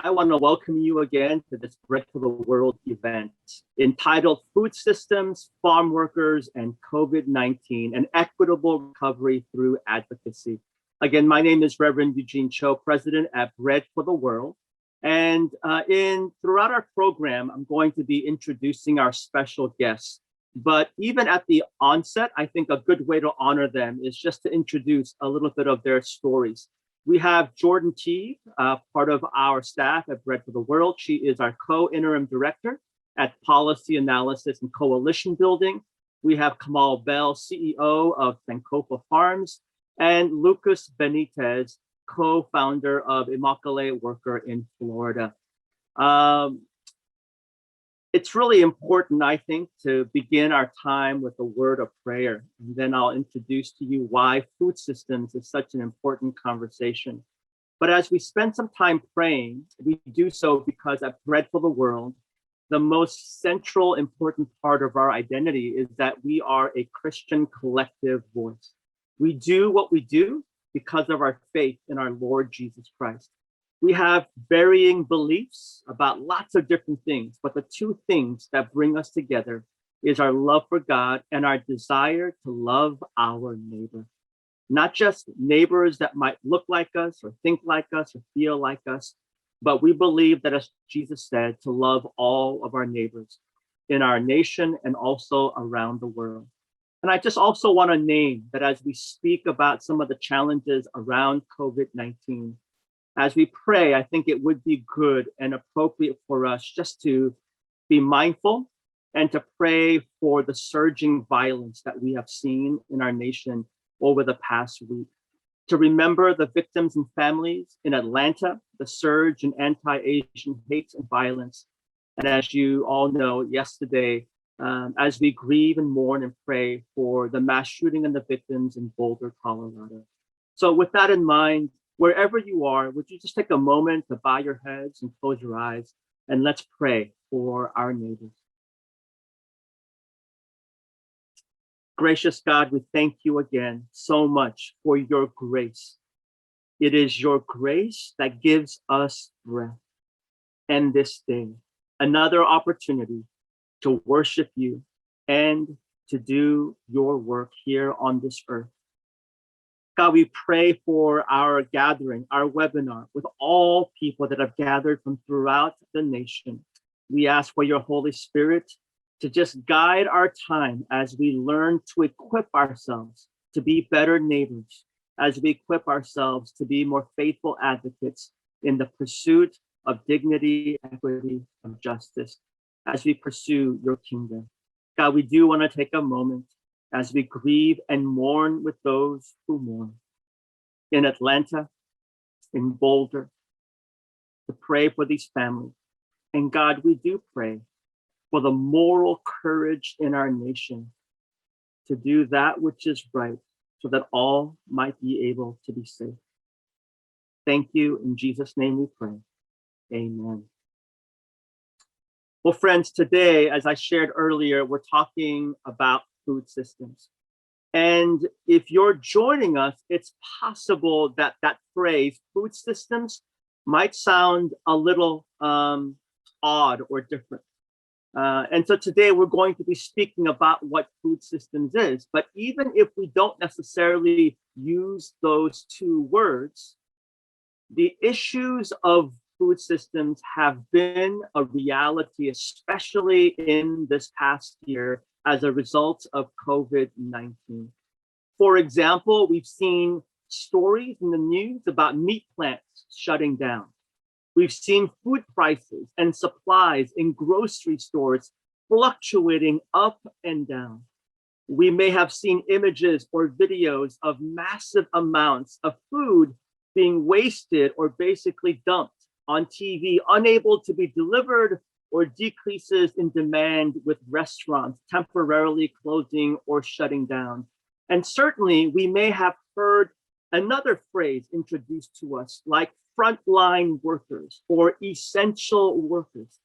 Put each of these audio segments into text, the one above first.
I want to welcome you again to this Bread for the World event entitled Food Systems, Farm Workers, and COVID-19, an Equitable Recovery Through Advocacy. Again, my name is Reverend Eugene Cho, President at Bread for the World. And throughout our program, I'm going to be introducing our special guests. But even at the onset, I think a good way to honor them is just to introduce a little bit of their stories. We have Jordan Teague, part of our staff at Bread for the World. She is our Co-Interim Director at Policy Analysis and Coalition Building. We have Kamal Bell, CEO of Sankofa Farms, and Lucas Benitez, co-founder of Immokalee Worker in Florida. It's really important, I think, to begin our time with a word of prayer. And then I'll introduce to you why food systems is such an important conversation. But as we spend some time praying, we do so because at Bread for the World, the most central important part of our identity is that we are a Christian collective voice. We do what we do because of our faith in our Lord Jesus Christ. We have varying beliefs about lots of different things, but the two things that bring us together is our love for God and our desire to love our neighbor. Not just neighbors that might look like us or think like us or feel like us, but we believe that, as Jesus said, to love all of our neighbors in our nation and also around the world. And I just also want to name that as we speak about some of the challenges around COVID-19, as we pray, I think it would be good and appropriate for us just to be mindful and to pray for the surging violence that we have seen in our nation over the past week. To remember the victims and families in Atlanta, the surge in anti-Asian hate and violence. And as you all know, yesterday, as we grieve and mourn and pray for the mass shooting and the victims in Boulder, Colorado. So with that in mind, wherever you are, would you just take a moment to bow your heads and close your eyes, and let's pray for our neighbors. Gracious God, we thank you again so much for your grace. It is your grace that gives us breath. And this day, another opportunity to worship you and to do your work here on this earth. God, we pray for our gathering, our webinar with all people that have gathered from throughout the nation. We ask for your Holy Spirit to just guide our time as we learn to equip ourselves to be better neighbors, as we equip ourselves to be more faithful advocates in the pursuit of dignity, equity, and justice, as we pursue your kingdom. God, we do want to take a moment as we grieve and mourn with those who mourn. In Atlanta, in Boulder, to pray for these families. And God, we do pray for the moral courage in our nation to do that which is right so that all might be able to be safe. Thank you. In Jesus' name we pray. Amen. Well, friends, today, as I shared earlier, we're talking about food systems. And if you're joining us, it's possible that that phrase, food systems, might sound a little odd or different. And so today we're going to be speaking about what food systems is. But even if we don't necessarily use those two words, the issues of food systems have been a reality, especially in this past year, as a result of COVID-19. For example, we've seen stories in the news about meat plants shutting down. We've seen food prices and supplies in grocery stores fluctuating up and down. We may have seen images or videos of massive amounts of food being wasted or basically dumped on TV, unable to be delivered, or decreases in demand with restaurants temporarily closing or shutting down. And certainly we may have heard another phrase introduced to us like frontline workers or essential workers.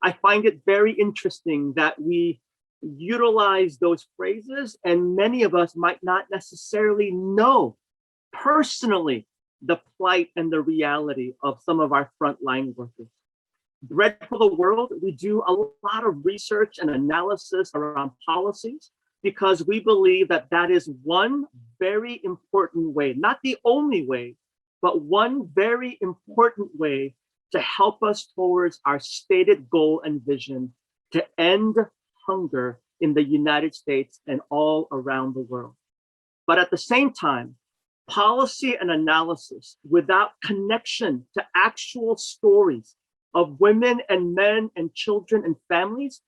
I find it very interesting that we utilize those phrases and many of us might not necessarily know personally the plight and the reality of some of our frontline workers. Bread for the World, we do a lot of research and analysis around policies because we believe that that is one very important way, not the only way, but one very important way to help us towards our stated goal and vision to end hunger in the United States and all around the world. But at the same time, policy and analysis without connection to actual stories of women and men and children and families,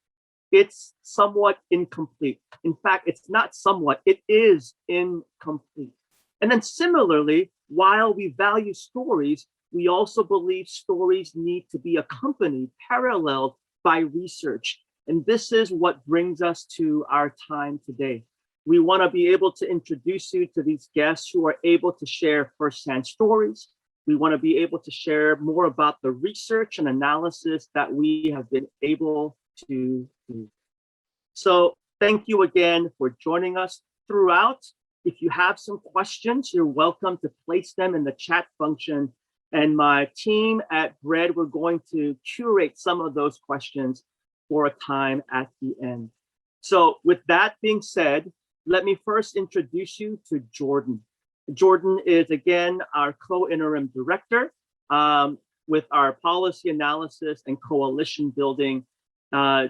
it's somewhat incomplete. In fact, it's not somewhat, it is incomplete. And then similarly, while we value stories, we also believe stories need to be accompanied, paralleled by research. And this is what brings us to our time today. We want to be able to introduce you to these guests who are able to share firsthand stories. We want to be able to share more about the research and analysis that we have been able to do. So thank you again for joining us throughout. If you have some questions, you're welcome to place them in the chat function. And my team at Bread, we're going to curate some of those questions for a time at the end. So with that being said, let me first introduce you to Jordan. Jordan is, again, our co-interim director with our policy analysis and coalition building.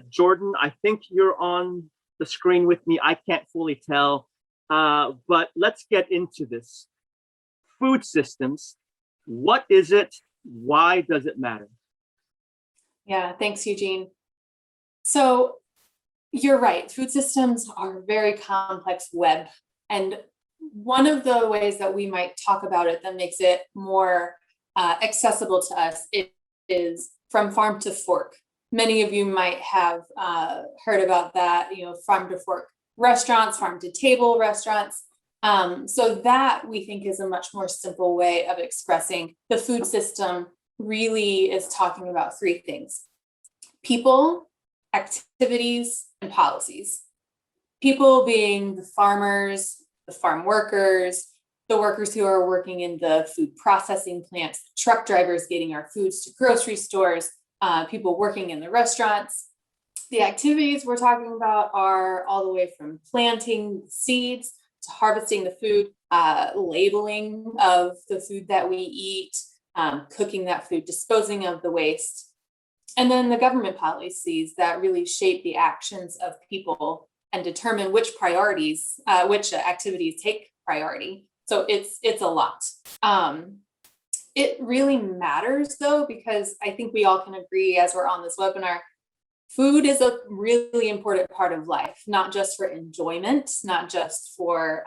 Jordan, I think you're on the screen with me. I can't fully tell, but let's get into this. Food systems, what is it? Why does it matter? Yeah, thanks, Eugene. So you're right. Food systems are a very complex web. And one of the ways that we might talk about it that makes it more accessible to us is from farm to fork. Many of you might have heard about that, farm to fork restaurants, farm to table restaurants. So that we think is a much more simple way of expressing the food system really is talking about three things: people, activities, and policies. People being the farmers, the farm workers, the workers who are working in the food processing plants, truck drivers getting our foods to grocery stores, people working in the restaurants. The activities we're talking about are all the way from planting seeds to harvesting the food, labeling of the food that we eat, cooking that food, disposing of the waste. And then the government policies that really shape the actions of people and determine which priorities, which activities take priority. So it's a lot. It really matters though, because I think we all can agree as we're on this webinar, food is a really important part of life, not just for enjoyment, not just for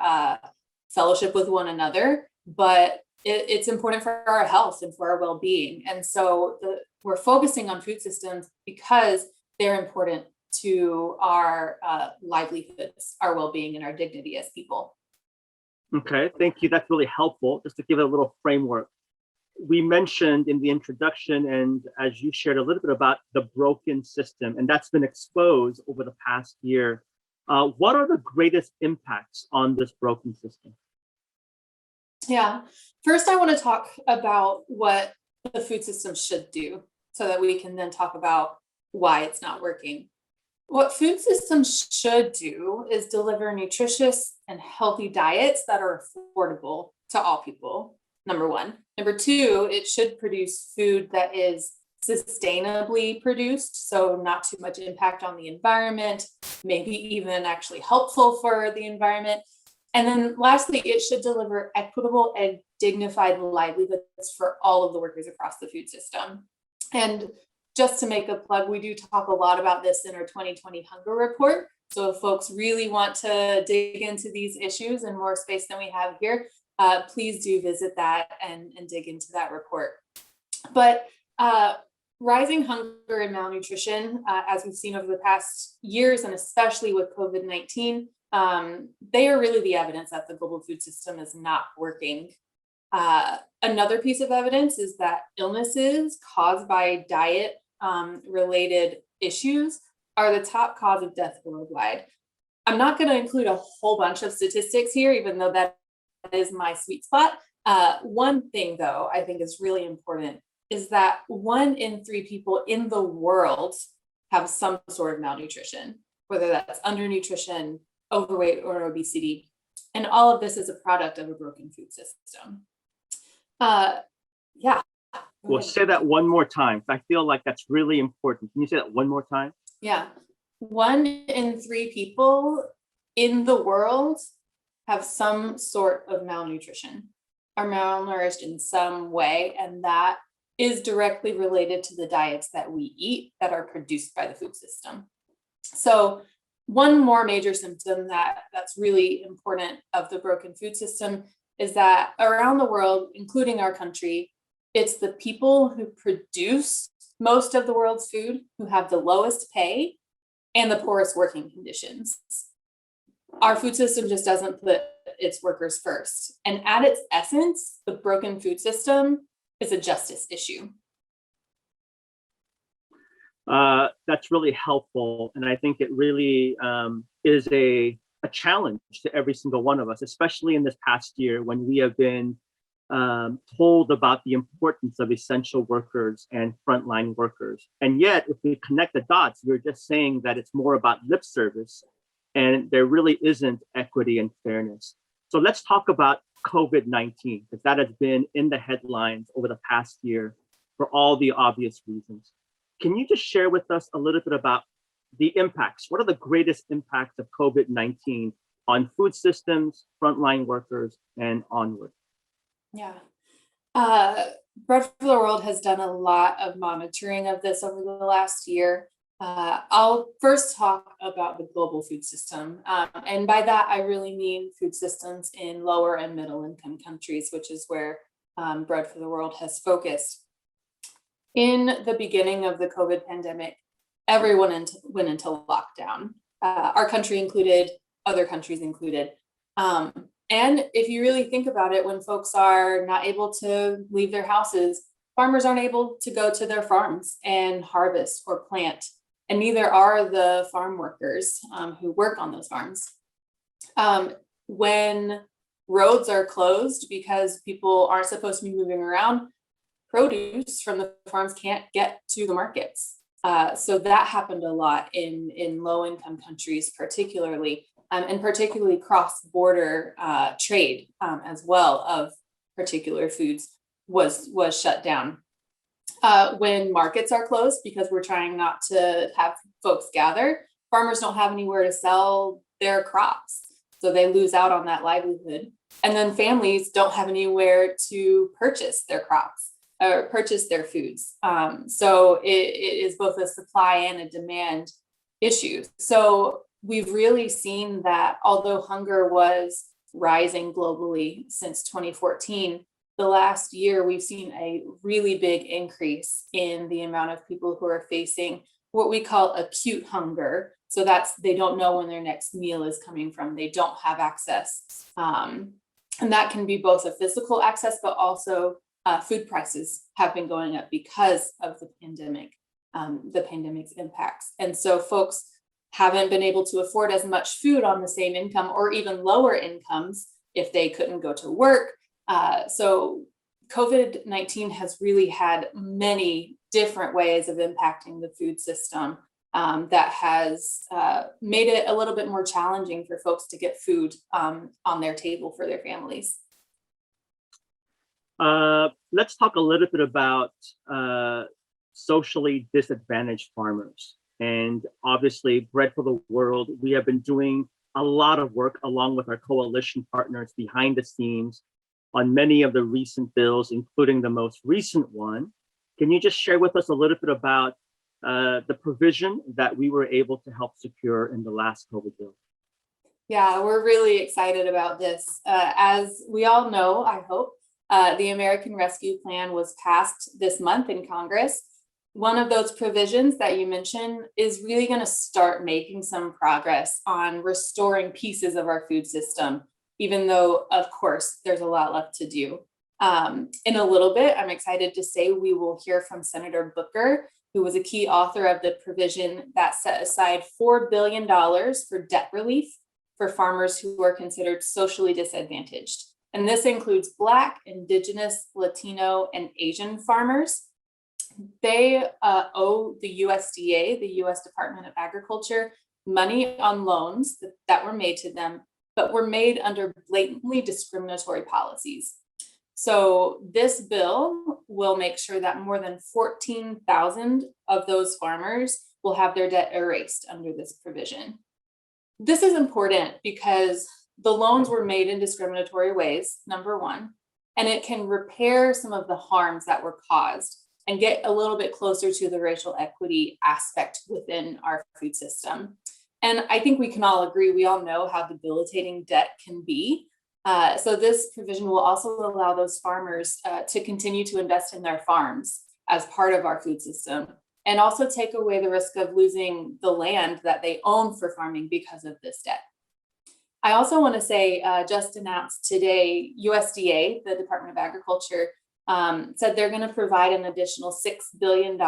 fellowship with one another, but it's important for our health and for our well-being. And so we're focusing on food systems because they're important to our livelihoods, our well-being, and our dignity as people. Okay, thank you. That's really helpful. Just to give it a little framework. We mentioned in the introduction, and as you shared a little bit about the broken system, and that's been exposed over the past year. What are the greatest impacts on this broken system? Yeah, first I want to talk about what the food system should do so that we can then talk about why it's not working. What food systems should do is deliver nutritious and healthy diets that are affordable to all people, number one. Number two, it should produce food that is sustainably produced, so not too much impact on the environment, maybe even actually helpful for the environment. And then lastly, it should deliver equitable and dignified livelihoods for all of the workers across the food system. And just to make a plug, we do talk a lot about this in our 2020 hunger report. So if folks really want to dig into these issues in more space than we have here, please do visit that and dig into that report. But rising hunger and malnutrition, as we've seen over the past years, and especially with COVID-19, they are really the evidence that the global food system is not working. Another piece of evidence is that illnesses caused by diet related issues are the top cause of death worldwide. I'm not going to include a whole bunch of statistics here, even though that is my sweet spot, One thing, though, I think is really important is that 1 in 3 people in the world have some sort of malnutrition, whether that's undernutrition, overweight, or obesity. And all of this is a product of a broken food system. Yeah. Well, say that one more time. I feel like that's really important. Can you say that one more time? Yeah. 1 in 3 people in the world have some sort of malnutrition, are malnourished in some way, and that is directly related to the diets that we eat that are produced by the food system. So one more major symptom that's really important of the broken food system is that around the world, including our country, it's the people who produce most of the world's food who have the lowest pay and the poorest working conditions. Our food system just doesn't put its workers first. And at its essence, the broken food system is a justice issue. That's really helpful. And I think it really is a challenge to every single one of us, especially in this past year when we have been told about the importance of essential workers and frontline workers. And yet, if we connect the dots, we're just saying that it's more about lip service and there really isn't equity and fairness. So let's talk about COVID-19, because that has been in the headlines over the past year for all the obvious reasons. Can you just share with us a little bit about the impacts? What are the greatest impacts of COVID-19 on food systems, frontline workers, and onward? Yeah. Bread for the World has done a lot of monitoring of this over the last year. I'll first talk about the global food system. And by that, I really mean food systems in lower and middle income countries, which is where Bread for the World has focused. In the beginning of the COVID pandemic, everyone went into lockdown, our country included, other countries included. And if you really think about it, when folks are not able to leave their houses, farmers aren't able to go to their farms and harvest or plant. And neither are the farm workers who work on those farms. When roads are closed because people aren't supposed to be moving around, produce from the farms can't get to the markets. So that happened a lot in low-income countries, particularly, and particularly cross-border trade as well of particular foods was shut down. When markets are closed, because we're trying not to have folks gather, farmers don't have anywhere to sell their crops. So they lose out on that livelihood. And then families don't have anywhere to purchase their crops or purchase their foods. So it is both a supply and a demand issue. So we've really seen that although hunger was rising globally since 2014, the last year, we've seen a really big increase in the amount of people who are facing what we call acute hunger. So that's, they don't know when their next meal is coming from. They don't have access. And that can be both a physical access, but also food prices have been going up because of the pandemic's impacts. And so folks haven't been able to afford as much food on the same income or even lower incomes if they couldn't go to work. So COVID-19 has really had many different ways of impacting the food system that has made it a little bit more challenging for folks to get food on their table for their families. Let's talk a little bit about socially disadvantaged farmers. And obviously, Bread for the World, we have been doing a lot of work along with our coalition partners behind the scenes on many of the recent bills, including the most recent one. Can you just share with us a little bit about the provision that we were able to help secure in the last COVID bill? Yeah, we're really excited about this. As we all know, I hope, the American Rescue Plan was passed this month in Congress. One of those provisions that you mentioned is really going to start making some progress on restoring pieces of our food system, even though, of course, there's a lot left to do. In a little bit, I'm excited to say we will hear from Senator Booker, who was a key author of the provision that set aside $4 billion for debt relief for farmers who are considered socially disadvantaged. And this includes Black, Indigenous, Latino, and Asian farmers. They owe the USDA, the US Department of Agriculture, money on loans that were made to them, but were made under blatantly discriminatory policies. So this bill will make sure that more than 14,000 of those farmers will have their debt erased under this provision. This is important because the loans were made in discriminatory ways, number one, and it can repair some of the harms that were caused and get a little bit closer to the racial equity aspect within our food system. And I think we can all agree, we all know how debilitating debt can be. So this provision will also allow those farmers to continue to invest in their farms as part of our food system, and also take away the risk of losing the land that they own for farming because of this debt. I also want to say, just announced today, USDA, the Department of Agriculture, said they're going to provide an additional $6 billion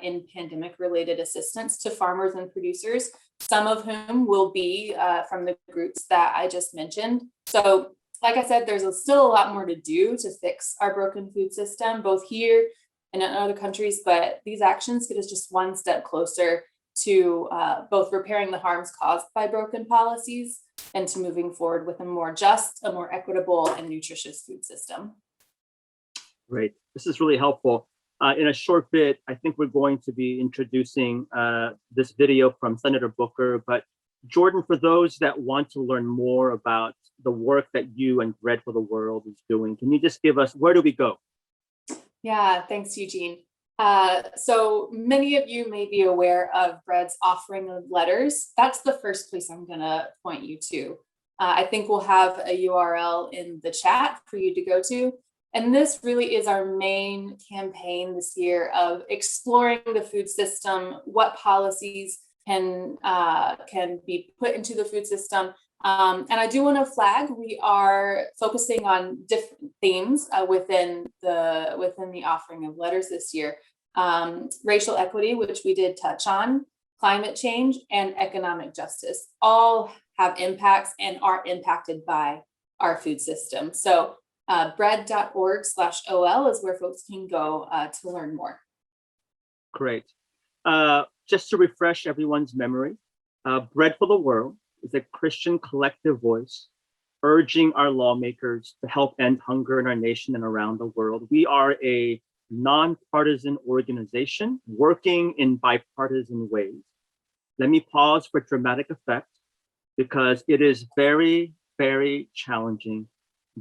in pandemic-related assistance to farmers and producers, some of whom will be from the groups that I just mentioned. So, like I said, there's still a lot more to do to fix our broken food system, both here and in other countries, but these actions get us just one step closer to both repairing the harms caused by broken policies and to moving forward with a more just, a more equitable, and nutritious food system. Great. This is really helpful. In a short bit, I think we're going to be introducing this video from Senator Booker. But Jordan, for those that want to learn more about the work that you and Bread for the World is doing, can you just give us, where do we go? Yeah, thanks, Eugene. So many of you may be aware of Bread's offering of letters. That's the first place I'm going to point you to. I think we'll have a URL in the chat for you to go to. And this really is our main campaign this year of exploring the food system, what policies can be put into the food system. And I do want to flag, we are focusing on different themes within the offering of letters this year. Racial equity, which we did touch on, climate change, and economic justice all have impacts and are impacted by our food system. So bread.org/OL is where folks can go to learn more. Great. Just to refresh everyone's memory, Bread for the World is a Christian collective voice urging our lawmakers to help end hunger in our nation and around the world. We are a nonpartisan organization working in bipartisan ways. Let me pause for dramatic effect because it is very, very challenging.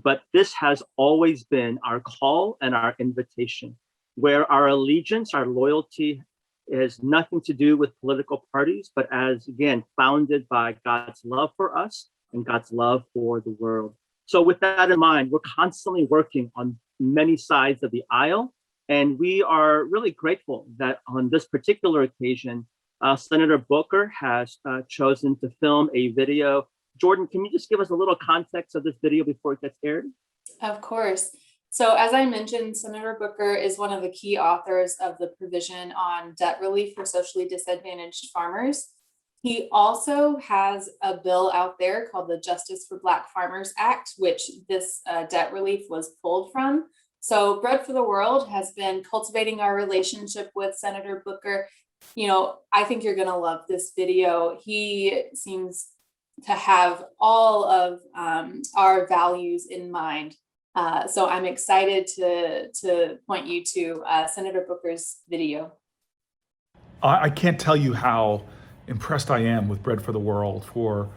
But this has always been our call and our invitation, where our allegiance, our loyalty has nothing to do with political parties, but as, again, founded by God's love for us and God's love for the world. So with that in mind, we're constantly working on many sides of the aisle, and we are really grateful that on this particular occasion, Senator Booker has chosen to film a video. Jordan, can you just give us a little context of this video before it gets aired? Of course. So as I mentioned, Senator Booker is one of the key authors of the provision on debt relief for socially disadvantaged farmers. He also has a bill out there called the Justice for Black Farmers Act, which this debt relief was pulled from. So Bread for the World has been cultivating our relationship with Senator Booker. You know, I think you're going to love this video. He seems to have all of our values in mind. So I'm excited to point you to Senator Booker's video. I can't tell you how impressed I am with Bread for the World, for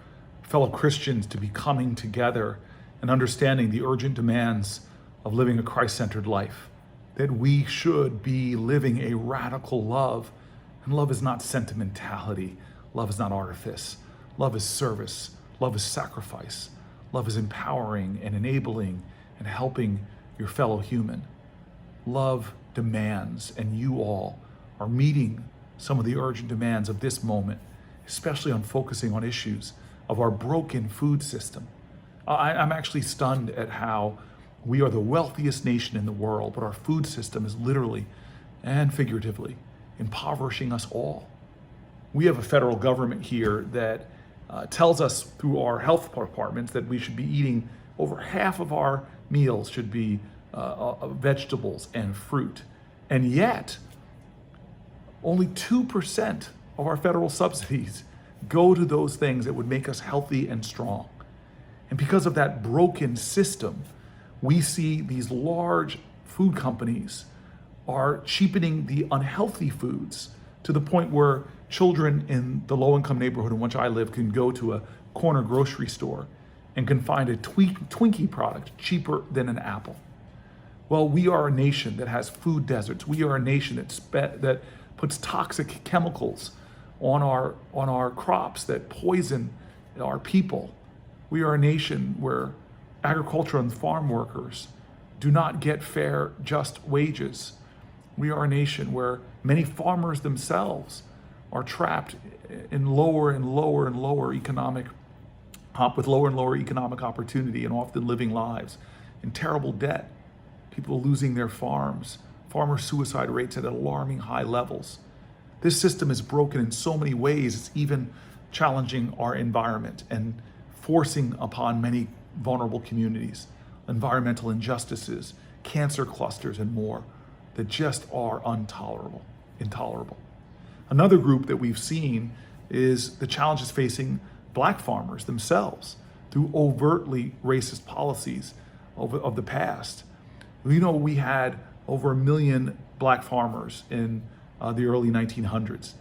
fellow Christians to be coming together and understanding the urgent demands of living a Christ-centered life, that we should be living a radical love. And love is not sentimentality. Love is not artifice. Love is service. Love is sacrifice. Love is empowering and enabling and helping your fellow human. Love demands, and you all are meeting some of the urgent demands of this moment, especially on focusing on issues of our broken food system. I'm actually stunned at how we are the wealthiest nation in the world, but our food system is literally and figuratively impoverishing us all. We have a federal government here that tells us through our health departments that we should be eating Over half of our meals should be vegetables and fruit. And yet, only 2% of our federal subsidies go to those things that would make us healthy and strong. And because of that broken system, we see these large food companies are cheapening the unhealthy foods to the point where children in the low-income neighborhood in which I live can go to a corner grocery store and can find a Twinkie product cheaper than an apple. Well, we are a nation that has food deserts. We are a nation that puts toxic chemicals on our crops that poison our people. We are a nation where agriculture and farm workers do not get fair, just wages. We are a nation where many farmers themselves are trapped in lower and lower economic opportunity and often living lives in terrible debt. People losing their farms, farmer suicide rates at alarming high levels. This system is broken in so many ways, it's even challenging our environment and forcing upon many vulnerable communities environmental injustices, cancer clusters, and more that just are intolerable. Another group that we've seen is the challenges facing Black farmers themselves through overtly racist policies of the past. We know we had over 1 million Black farmers in the early 1900s.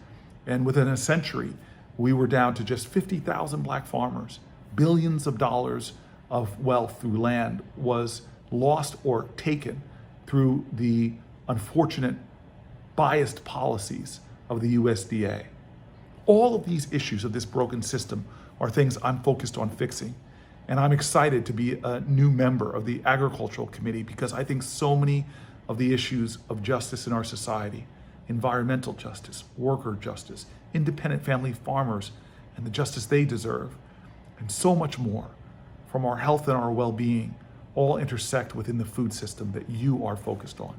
And within a century, we were down to just 50,000 Black farmers. Billions of dollars of wealth through land was lost or taken through the unfortunate biased policies of the USDA. All of these issues of this broken system are things I'm focused on fixing. And I'm excited to be a new member of the Agricultural Committee because I think so many of the issues of justice in our society, environmental justice, worker justice, independent family farmers, and the justice they deserve, and so much more from our health and our well-being all intersect within the food system that you are focused on.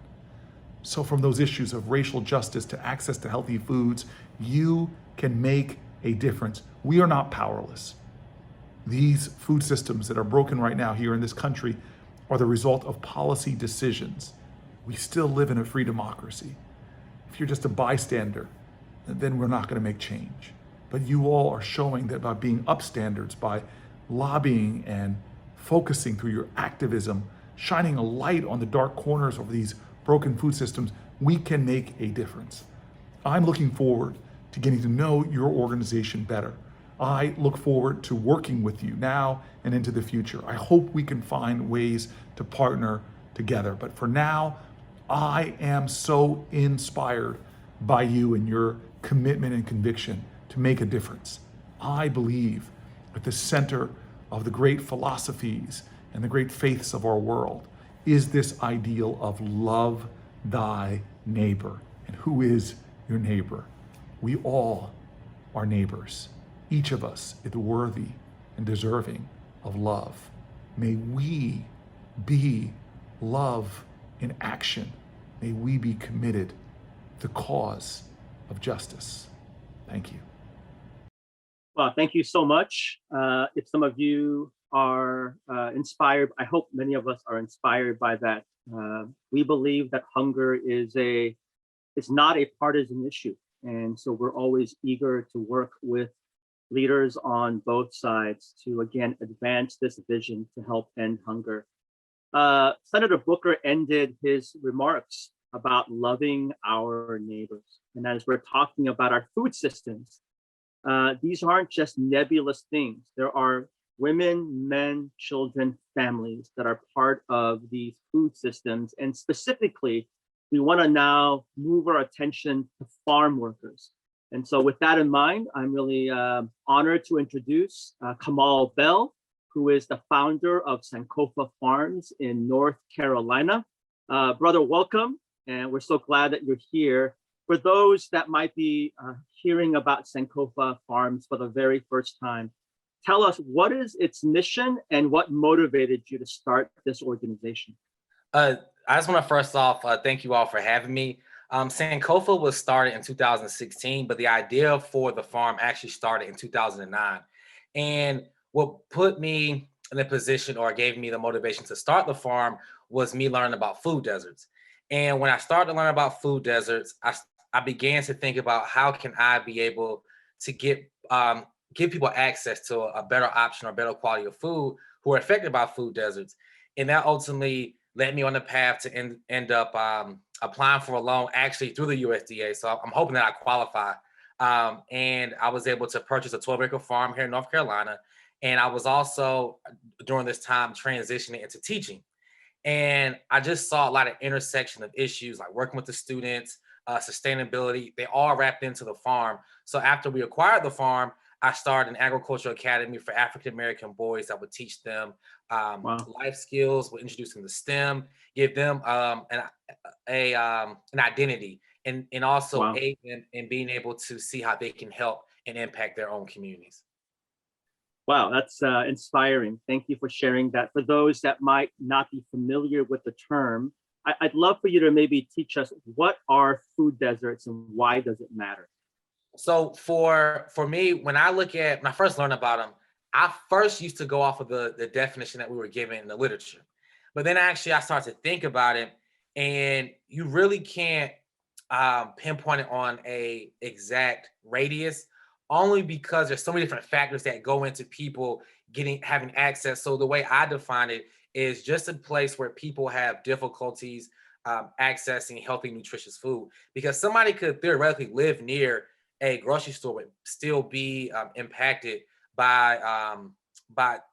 So from those issues of racial justice to access to healthy foods, you can make a difference. We are not powerless. These food systems that are broken right now here in this country are the result of policy decisions. We still live in a free democracy. If you're just a bystander, then we're not going to make change. But you all are showing that by being upstanders, by lobbying and focusing through your activism, shining a light on the dark corners of these broken food systems, we can make a difference. I'm looking forward to getting to know your organization better. I look forward to working with you now and into the future. I hope we can find ways to partner together. But for now, I am so inspired by you and your commitment and conviction to make a difference. I believe at the center of the great philosophies and the great faiths of our world is this ideal of love thy neighbor. And who is your neighbor? We all are neighbors. Each of us is worthy and deserving of love. May we be love in action. May we be committed to the cause of justice. Thank you. Well, thank you so much. If some of you are inspired, I hope many of us are inspired by that. We believe that hunger is not a partisan issue. And so we're always eager to work with leaders on both sides to, again, advance this vision to help end hunger. Senator Booker ended his remarks about loving our neighbors. And as we're talking about our food systems, these aren't just nebulous things. There are women, men, children, families that are part of these food systems. And specifically, we want to now move our attention to farm workers. And so with that in mind, I'm really honored to introduce Kamal Bell, who is the founder of Sankofa Farms in North Carolina. Brother, welcome. And we're so glad that you're here. For those that might be hearing about Sankofa Farms for the very first time, tell us, what is its mission and what motivated you to start this organization? I just want to first off, thank you all for having me. Sankofa was started in 2016, but the idea for the farm actually started in 2009. And what put me in a position, or gave me the motivation to start the farm, was me learning about food deserts. And when I started to learn about food deserts, I began to think about how can I be able to give people access to a better option or better quality of food who are affected by food deserts. And that ultimately led me on the path to end up applying for a loan actually through the USDA. So I'm hoping that I qualify. And I was able to purchase a 12-acre farm here in North Carolina. And I was also during this time transitioning into teaching. And I just saw a lot of intersection of issues like working with the students, sustainability. They all wrapped into the farm. So after we acquired the farm, I started an agricultural academy for African American boys that would teach them Wow. life skills, would introduce them to STEM, give them an identity, and also Wow. aid them in being able to see how they can help and impact their own communities. Wow, that's inspiring. Thank you for sharing that. For those that might not be familiar with the term, I'd love for you to maybe teach us, what are food deserts and why does it matter? So for me, when I first learned about them, I first used to go off of the definition that we were given in the literature. But then actually I started to think about it, and you really can't pinpoint it on a exact radius, only because there's so many different factors that go into people having access. So the way I define it is just a place where people have difficulties accessing healthy, nutritious food. Because somebody could theoretically live near a grocery store but still be impacted by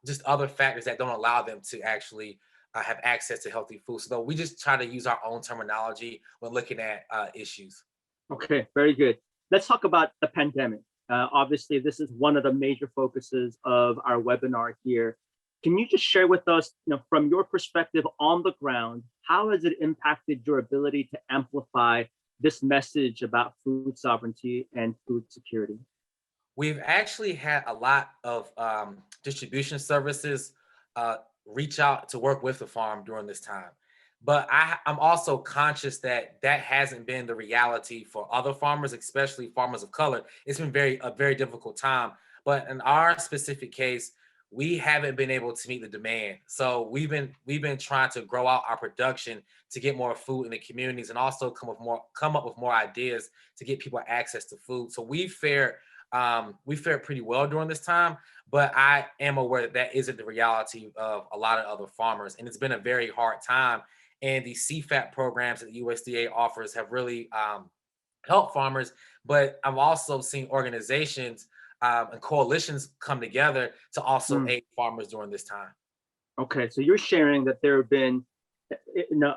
just other factors that don't allow them to actually have access to healthy food. So we just try to use our own terminology when looking at issues. Okay, very good. Let's talk about the pandemic. Obviously, this is one of the major focuses of our webinar here. Can you just share with us, from your perspective on the ground, how has it impacted your ability to amplify this message about food sovereignty and food security? We've actually had a lot of distribution services reach out to work with the farm during this time. But I'm also conscious that that hasn't been the reality for other farmers, especially farmers of color. It's been a very difficult time. But in our specific case, we haven't been able to meet the demand. So we've been trying to grow out our production to get more food in the communities, and also come up with more ideas to get people access to food. So we fared pretty well during this time, but I am aware that that isn't the reality of a lot of other farmers, and it's been a very hard time. And the CFAP programs that the USDA offers have really helped farmers, but I've also seen organizations and coalitions come together to also Mm. aid farmers during this time. Okay, so you're sharing that there have been,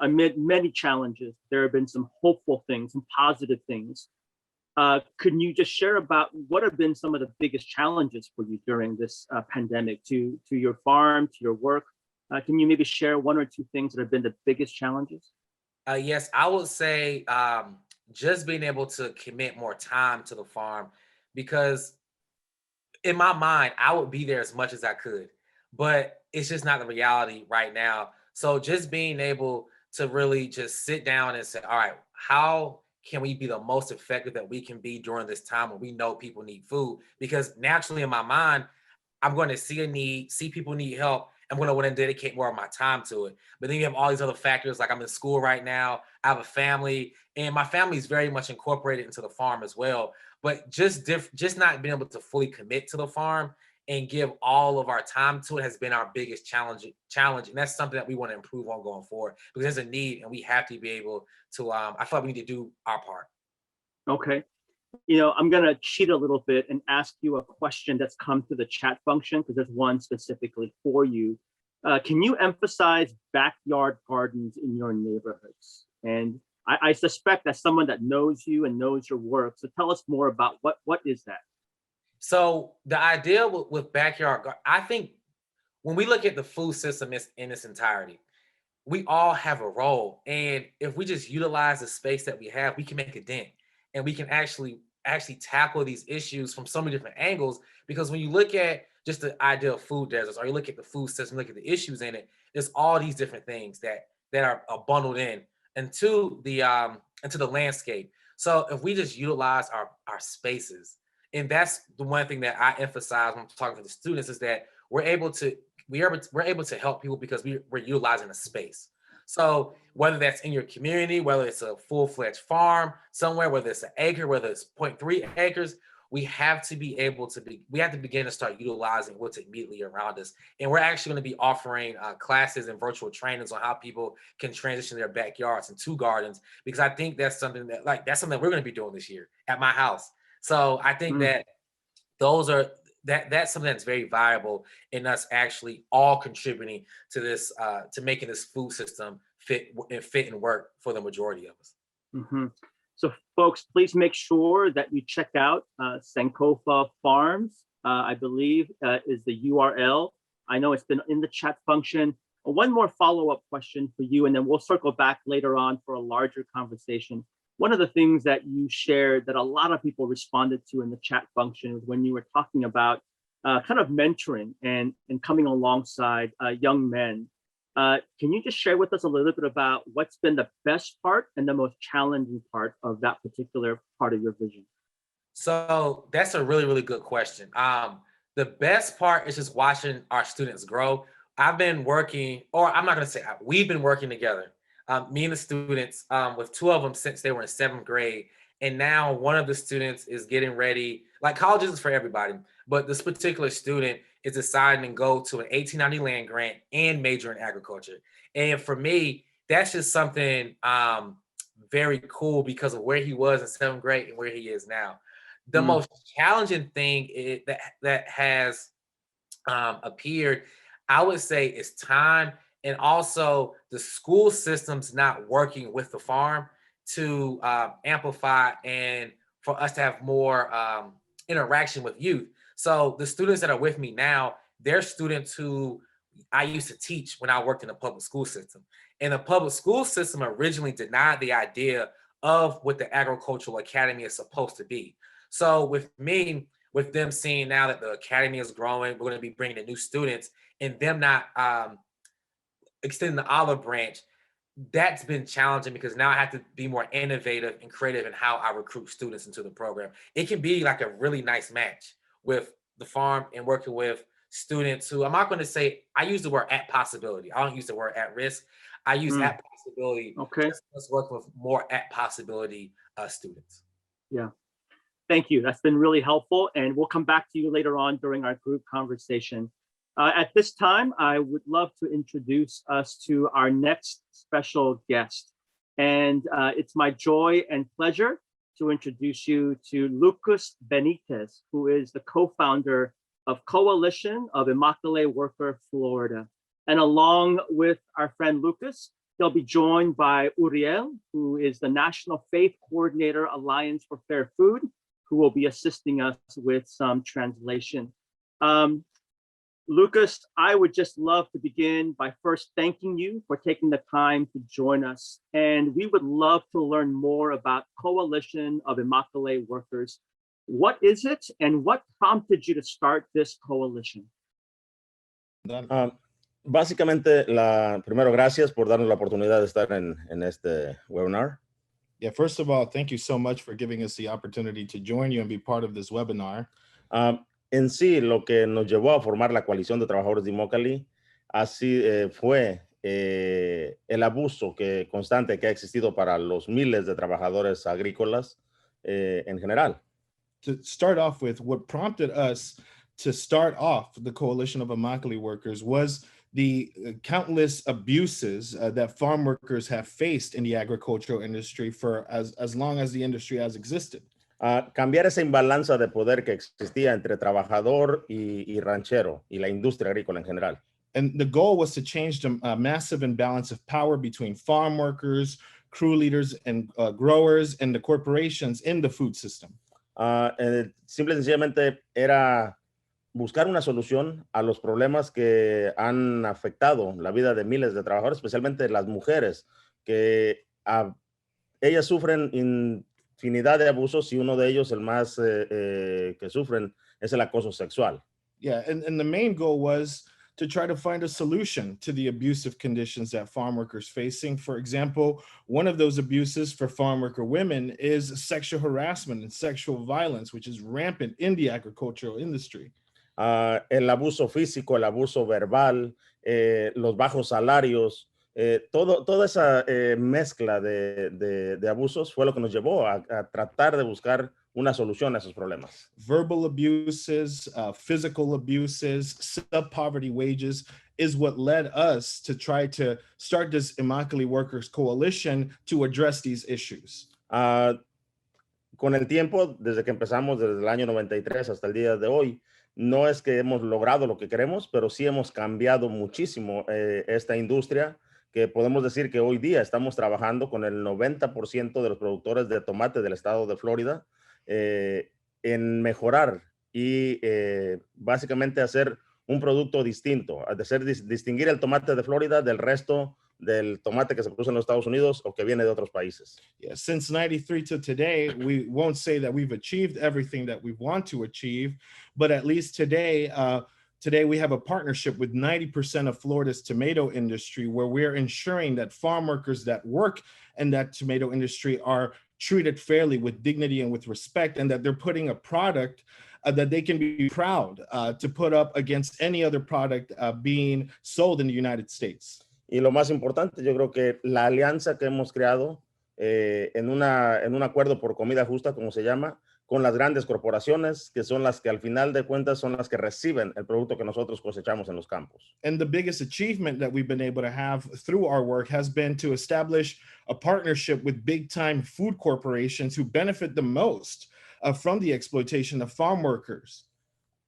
amid many challenges, there have been some hopeful things, some positive things. Could you just share about what have been some of the biggest challenges for you during this pandemic to your farm, to your work? Can you maybe share one or two things that have been the biggest challenges? Yes, I would say just being able to commit more time to the farm, because in my mind, I would be there as much as I could, but it's just not the reality right now. So just being able to really just sit down and say, all right, how can we be the most effective that we can be during this time when we know people need food? Because naturally in my mind, I'm going to see a need, see people need help. I'm going to want to dedicate more of my time to it. But then you have all these other factors, like I'm in school right now, I have a family, and my family is very much incorporated into the farm as well. But just not being able to fully commit to the farm and give all of our time to it has been our biggest challenge. And that's something that we want to improve on going forward, because there's a need and we have to be able to, I feel like we need to do our part. Okay. I'm going to cheat a little bit and ask you a question that's come through the chat function, because there's one specifically for you. Can you emphasize backyard gardens in your neighborhoods? And I suspect that's someone that knows you and knows your work. So tell us more about what is that? So the idea with I think when we look at the food system in its entirety, we all have a role. And if we just utilize the space that we have, we can make a dent, and we can actually tackle these issues from so many different angles. Because when you look at just the idea of food deserts, or you look at the food system, look at the issues in it, there's all these different things that are bundled into the landscape. So if we just utilize our spaces, and that's the one thing that I emphasize when I'm talking to the students, is that we're able to help people because we're utilizing a space. So whether that's in your community, whether it's a full-fledged farm somewhere, whether it's an acre, whether it's 0.3 acres, we have to begin to start utilizing what's immediately around us. And we're actually going to be offering classes and virtual trainings on how people can transition their backyards into gardens, because I think that's something that we're going to be doing this year at my house. So I think that that's something that's very viable in us actually all contributing to this, to making this food system fit and work for the majority of us. Mm-hmm. So folks, please make sure that you check out Sankofa Farms, I believe is the URL. I know it's been in the chat function. One more follow-up question for you, and then we'll circle back later on for a larger conversation. One of the things that you shared that a lot of people responded to in the chat function was when you were talking about kind of mentoring and coming alongside young men. Can you just share with us a little bit about what's been the best part and the most challenging part of that particular part of your vision? So that's a really, really good question. The best part is just watching our students grow. I've been working, or I'm not going to say we've been working together, me and the students, with two of them since they were in 7th grade. And now one of the students is getting ready, like college is for everybody, but this particular student is deciding to go to an 1890 land grant and major in agriculture. And for me, that's just something very cool because of where he was in 7th grade and where he is now. The most challenging thing that has appeared, I would say, is time, and also the school system's not working with the farm to amplify and for us to have more interaction with youth. So the students that are with me now, they're students who I used to teach when I worked in the public school system. And the public school system originally denied the idea of what the agricultural academy is supposed to be. So with me, with them seeing now that the academy is growing, we're going to be bringing in new students, and them not extending the olive branch, that's been challenging because now I have to be more innovative and creative in how I recruit students into the program. It can be like a really nice match with the farm and working with students who, I'm not going to say, I use the word at possibility. I don't use the word at risk. I use at possibility. Okay. Let's work with more at possibility students. Yeah. Thank you. That's been really helpful. And we'll come back to you later on during our group conversation. At this time, I would love to introduce us to our next special guest. And it's my joy and pleasure to introduce you to Lucas Benitez, who is the co-founder of Coalition of Immokalee Worker Florida. And along with our friend Lucas, he'll be joined by Uriel, who is the National Faith Coordinator Alliance for Fair Food, who will be assisting us with some translation. Lucas, I would just love to begin by first thanking you for taking the time to join us. And we would love to learn more about Coalition of Immokalee Workers. What is it and what prompted you to start this coalition? Básicamente, primero, gracias por darnos la oportunidad de estar en este webinar. Yeah, first of all, thank you so much for giving us the opportunity to join you and be part of this webinar. En sí, lo que nos llevó a formar la coalición de trabajadores de Immokalee así fue el abuso constante que ha existido para los miles de trabajadores agrícolas en general. To start off with, what prompted us to start off the Coalition of Immokalee Workers was the countless abuses that farm workers have faced in the agricultural industry for as long as the industry has existed. Cambiar esa imbalanza de poder que existía entre trabajador y ranchero y la industria agrícola en general. And the goal was to change the massive imbalance of power between farm workers, crew leaders, and growers, and the corporations in the food system. Simple y sencillamente era buscar una solución a los problemas que han afectado la vida de miles de trabajadores, especialmente las mujeres, que ellas sufren infinidad de abusos, y uno de ellos, el más que sufren, es el acoso sexual. Yeah, and the main goal was to try to find a solution to the abusive conditions that farm workers facing. For example, one of those abuses for farm worker women is sexual harassment and sexual violence, which is rampant in the agricultural industry. el abuso físico, el abuso verbal, los bajos salarios, toda esa mezcla de abusos fue lo que nos llevó a tratar de buscar una solución a esos problemas. Verbal abuses, physical abuses, sub-poverty wages is what led us to try to start this Immokalee Workers Coalition to address these issues. Con el tiempo, desde que empezamos, desde el año 93 hasta el día de hoy, no es que hemos logrado lo que queremos, pero sí hemos cambiado muchísimo esta industria, que podemos decir que hoy día estamos trabajando con el 90% de los productores de tomate del estado de Florida en mejorar y básicamente hacer un producto distinto, distinguir el tomate de Florida del resto del tomate que se produce en los Estados Unidos o que viene de otros países. Yeah, since 93 to today, we won't say that we've achieved everything that we want to achieve, but at least today, today we have a partnership with 90% of Florida's tomato industry, where we're ensuring that farm workers that work in that tomato industry are treated fairly, with dignity and with respect, and that they're putting a product that they can be proud to put up against any other product being sold in the United States. Y lo más importante, yo creo que la alianza que hemos creado en un acuerdo por comida justa, como se llama, con las grandes corporaciones, que son las que al final de cuentas son las que reciben el producto que nosotros cosechamos en los campos. And the biggest achievement that we've been able to have through our work has been to establish a partnership with big-time food corporations who benefit the most from the exploitation of farm workers.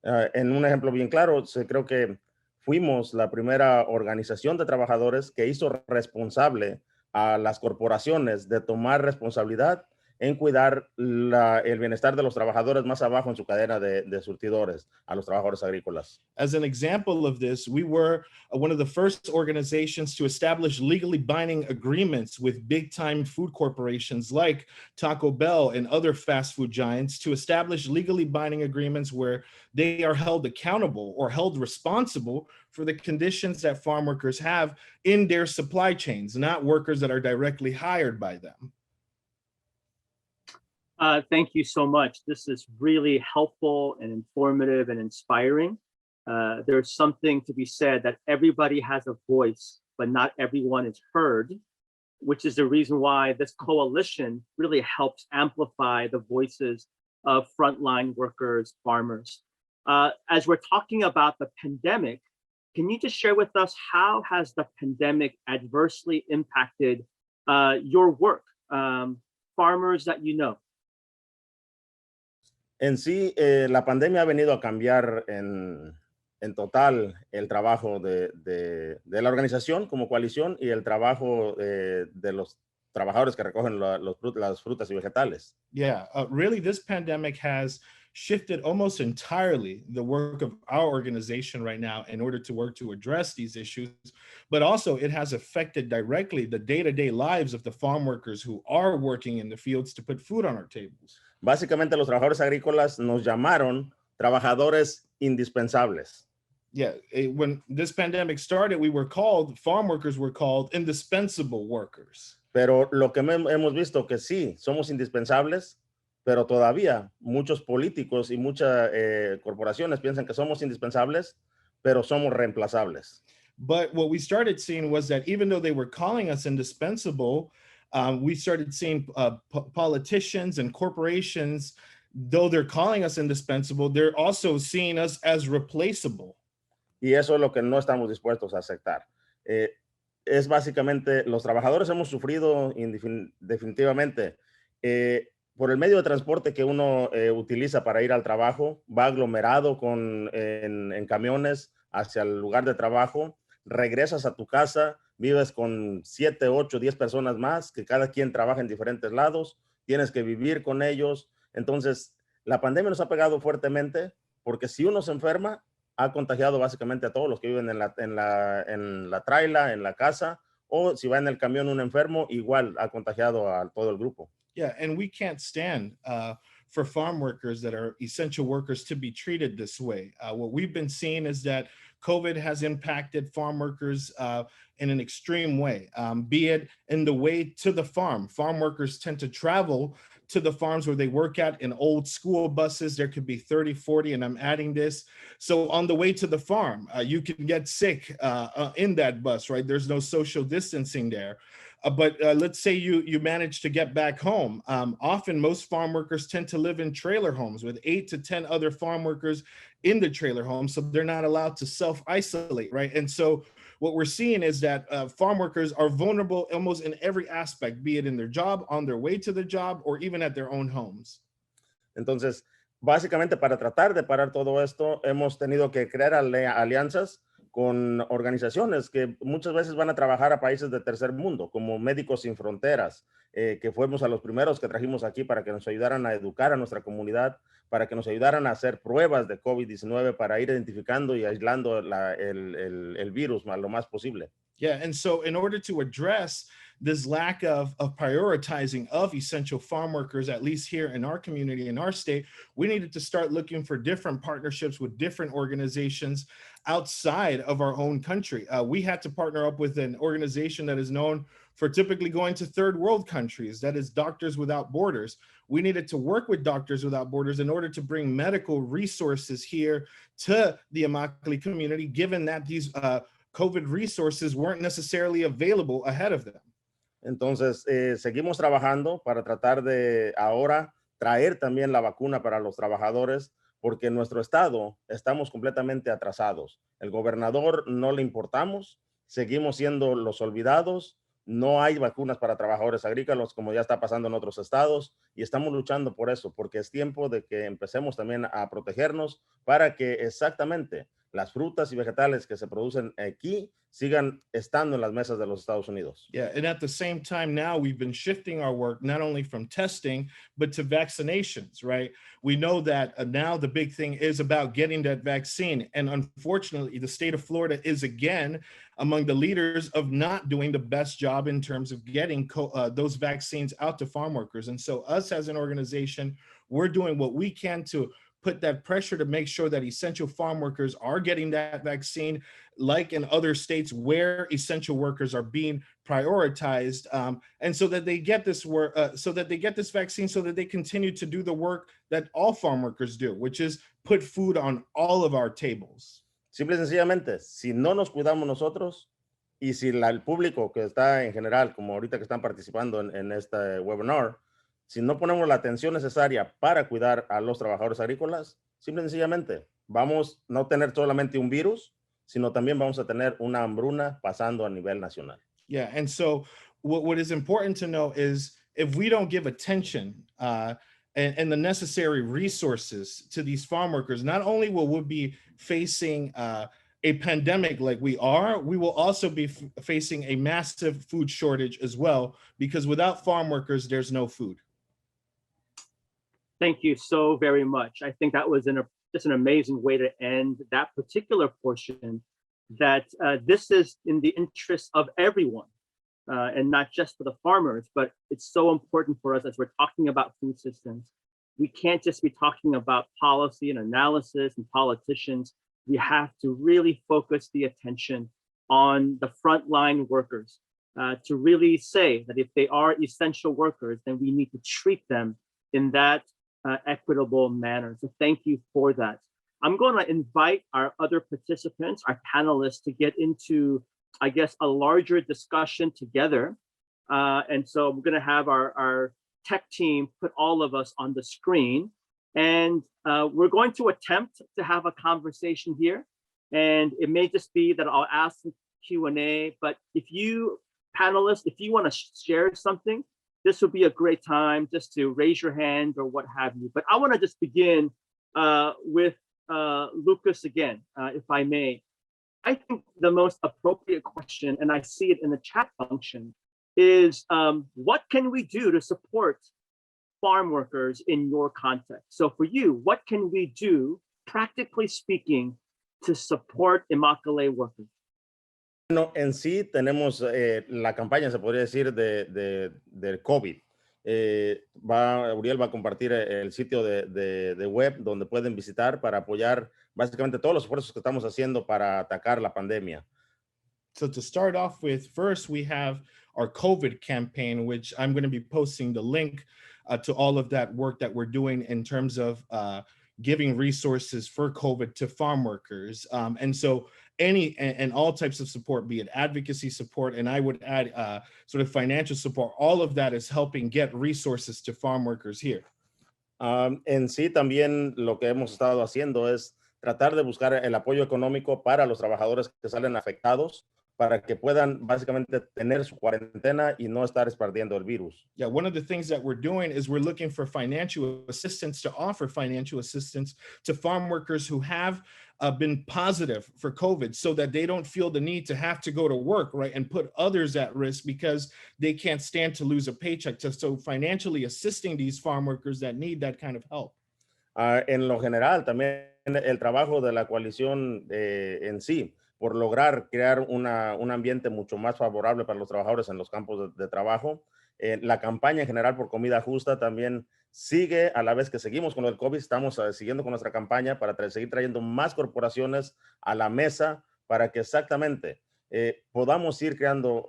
En un ejemplo bien claro, creo que fuimos la primera organización de trabajadores que hizo responsable a las corporaciones de tomar responsabilidad en cuidar el bienestar de los trabajadores más abajo en su cadena de surtidores, a los trabajadores agrícolas. As an example of this, we were one of the first organizations to establish legally binding agreements with big-time food corporations like Taco Bell and other fast food giants, to establish legally binding agreements where they are held accountable or held responsible for the conditions that farm workers have in their supply chains, not workers that are directly hired by them. Thank you so much. This is really helpful and informative and inspiring. There's something to be said that everybody has a voice, but not everyone is heard, which is the reason why this coalition really helps amplify the voices of frontline workers, farmers. As we're talking about the pandemic, can you just share with us how has the pandemic adversely impacted your work, farmers that you know? En sí, la pandemia ha venido a cambiar en total el trabajo de la organización como coalición y el trabajo de los trabajadores que recogen las frutas y vegetales. Yeah, really, this pandemic has shifted almost entirely the work of our organization right now in order to work to address these issues, but also it has affected directly the day-to-day lives of the farm workers who are working in the fields to put food on our tables. Básicamente, los trabajadores agrícolas nos llamaron trabajadores indispensables. Yeah, when this pandemic started, farm workers were called indispensable workers. Pero lo que hemos visto que sí, somos indispensables, pero todavía muchos políticos y muchas corporaciones piensan que somos indispensables, pero somos reemplazables. But what we started seeing was that even though they were calling us indispensable, we started seeing politicians and corporations, though they're calling us indispensable, they're also seeing us as replaceable. Y eso es lo que no estamos dispuestos a aceptar. Es básicamente, los trabajadores hemos sufrido definitivamente por el medio de transporte que uno utiliza para ir al trabajo, va aglomerado en camiones hacia el lugar de trabajo, regresas a tu casa, vives con 7, 8, 10 personas más, que cada quien trabaja en diferentes lados, tienes que vivir con ellos. Entonces, la pandemia nos ha pegado fuertemente porque si uno se enferma, ha contagiado básicamente a todos los que viven en la traila, en la casa, o si va en el camión un enfermo, igual ha contagiado a todo el grupo. Yeah, and we can't stand for farm workers that are essential workers to be treated this way. What we've been seeing is that COVID has impacted farm workers in an extreme way, be it in the way to the farm. Farm workers tend to travel to the farms where they work at in old school buses. There could be 30, 40, and I'm adding this. So on the way to the farm, you can get sick in that bus, right? There's no social distancing there. But let's say you manage to get back home. Often most farm workers tend to live in trailer homes with 8 to 10 other farm workers in the trailer home. So they're not allowed to self-isolate, right? And so what we're seeing is that farm workers are vulnerable almost in every aspect, be it in their job, on their way to the job, or even at their own homes. Entonces, básicamente para tratar de parar todo esto, hemos tenido que crear alianzas con organizaciones que muchas veces van a trabajar a países de tercer mundo, como Médicos Sin Fronteras, que fuimos a los primeros que trajimos aquí para que nos ayudaran a educar a nuestra comunidad, para que nos ayudaran a hacer pruebas de COVID-19 para ir identificando y aislando el virus lo más posible. Yeah, and so in order to address this lack of prioritizing of essential farm workers, at least here in our community, in our state, we needed to start looking for different partnerships with different organizations outside of our own country. We had to partner up with an organization that is known for typically going to third world countries, that is Doctors Without Borders. We needed to work with Doctors Without Borders in order to bring medical resources here to the Immokalee community, given that these COVID resources weren't necessarily available ahead of them. Entonces, seguimos trabajando para tratar de ahora traer también la vacuna para los trabajadores, porque en nuestro estado estamos completamente atrasados. El gobernador no le importamos, seguimos siendo los olvidados, no hay vacunas para trabajadores agrícolas como ya está pasando en otros estados y estamos luchando por eso, porque es tiempo de que empecemos también a protegernos para que exactamente las frutas y vegetales que se producen aquí sigan estando en las mesas de los Estados Unidos. Yeah, and at the same time now we've been shifting our work not only from testing, but to vaccinations, right? We know that now the big thing is about getting that vaccine. And unfortunately, the state of Florida is again among the leaders of not doing the best job in terms of getting those vaccines out to farm workers. And so us as an organization, we're doing what we can to put that pressure to make sure that essential farm workers are getting that vaccine, like in other states where essential workers are being prioritized, and so that they get this work, so that they get this vaccine, so that they continue to do the work that all farm workers do, which is put food on all of our tables. Simple y sencillamente, si no nos cuidamos nosotros y si el público que está en general, como ahorita que están participando en este webinar, si no ponemos la atención necesaria para cuidar a los trabajadores agrícolas, simple y sencillamente vamos a no tener solamente un virus, sino también vamos a tener una hambruna pasando a nivel nacional. Yeah, and so what is important to know is if we don't give attention and the necessary resources to these farm workers, not only will we be facing a pandemic like we will also be facing a massive food shortage as well, because without farm workers, there's no food. Thank you so very much. I think that was just an amazing way to end that particular portion, that this is in the interest of everyone and not just for the farmers, but it's so important for us as we're talking about food systems. We can't just be talking about policy and analysis and politicians. We have to really focus the attention on the frontline workers to really say that if they are essential workers, then we need to treat them in that equitable manner. So thank you for that. I'm going to invite our other participants, our panelists, to get into, I guess, a larger discussion together. And so we're going to have our tech team put all of us on the screen. And we're going to attempt to have a conversation here. And it may just be that I'll ask some Q&A, but if you panelists, if you want to share something, this would be a great time just to raise your hand or what have you. But I want to just begin with Lucas again, if I may. I think the most appropriate question, and I see it in the chat function, is what can we do to support farm workers in your context? So for you, what can we do, practically speaking, to support Immokalee workers? Bueno, en sí tenemos la campaña, se podría decir, del COVID. Uriel va a compartir el sitio de web donde pueden visitar para apoyar básicamente todos los esfuerzos que estamos haciendo para atacar la pandemia. So to start off with, first we have our COVID campaign, which I'm going to be posting the link to all of that work that we're doing in terms of giving resources for COVID to farm workers. And so any and all types of support, be it advocacy support, and I would add sort of financial support, all of that is helping get resources to farm workers here. En sí, también lo que hemos estado haciendo es tratar de buscar el apoyo económico para los trabajadores que salen afectados, para que puedan básicamente tener su cuarentena y no estar esparciendo el virus. Yeah, one of the things that we're doing is we're looking for financial assistance, to offer financial assistance to farm workers who have been positive for COVID, so that they don't feel the need to have to go to work, right, and put others at risk because they can't stand to lose a paycheck. So financially assisting these farm workers that need that kind of help. En lo general, también el trabajo de la coalición en sí, por lograr crear un ambiente mucho más favorable para los trabajadores en los campos de trabajo. La campaña en general por comida justa también sigue, a la vez que seguimos con el COVID, estamos siguiendo con nuestra campaña para seguir trayendo más corporaciones a la mesa para que exactamente podamos ir creando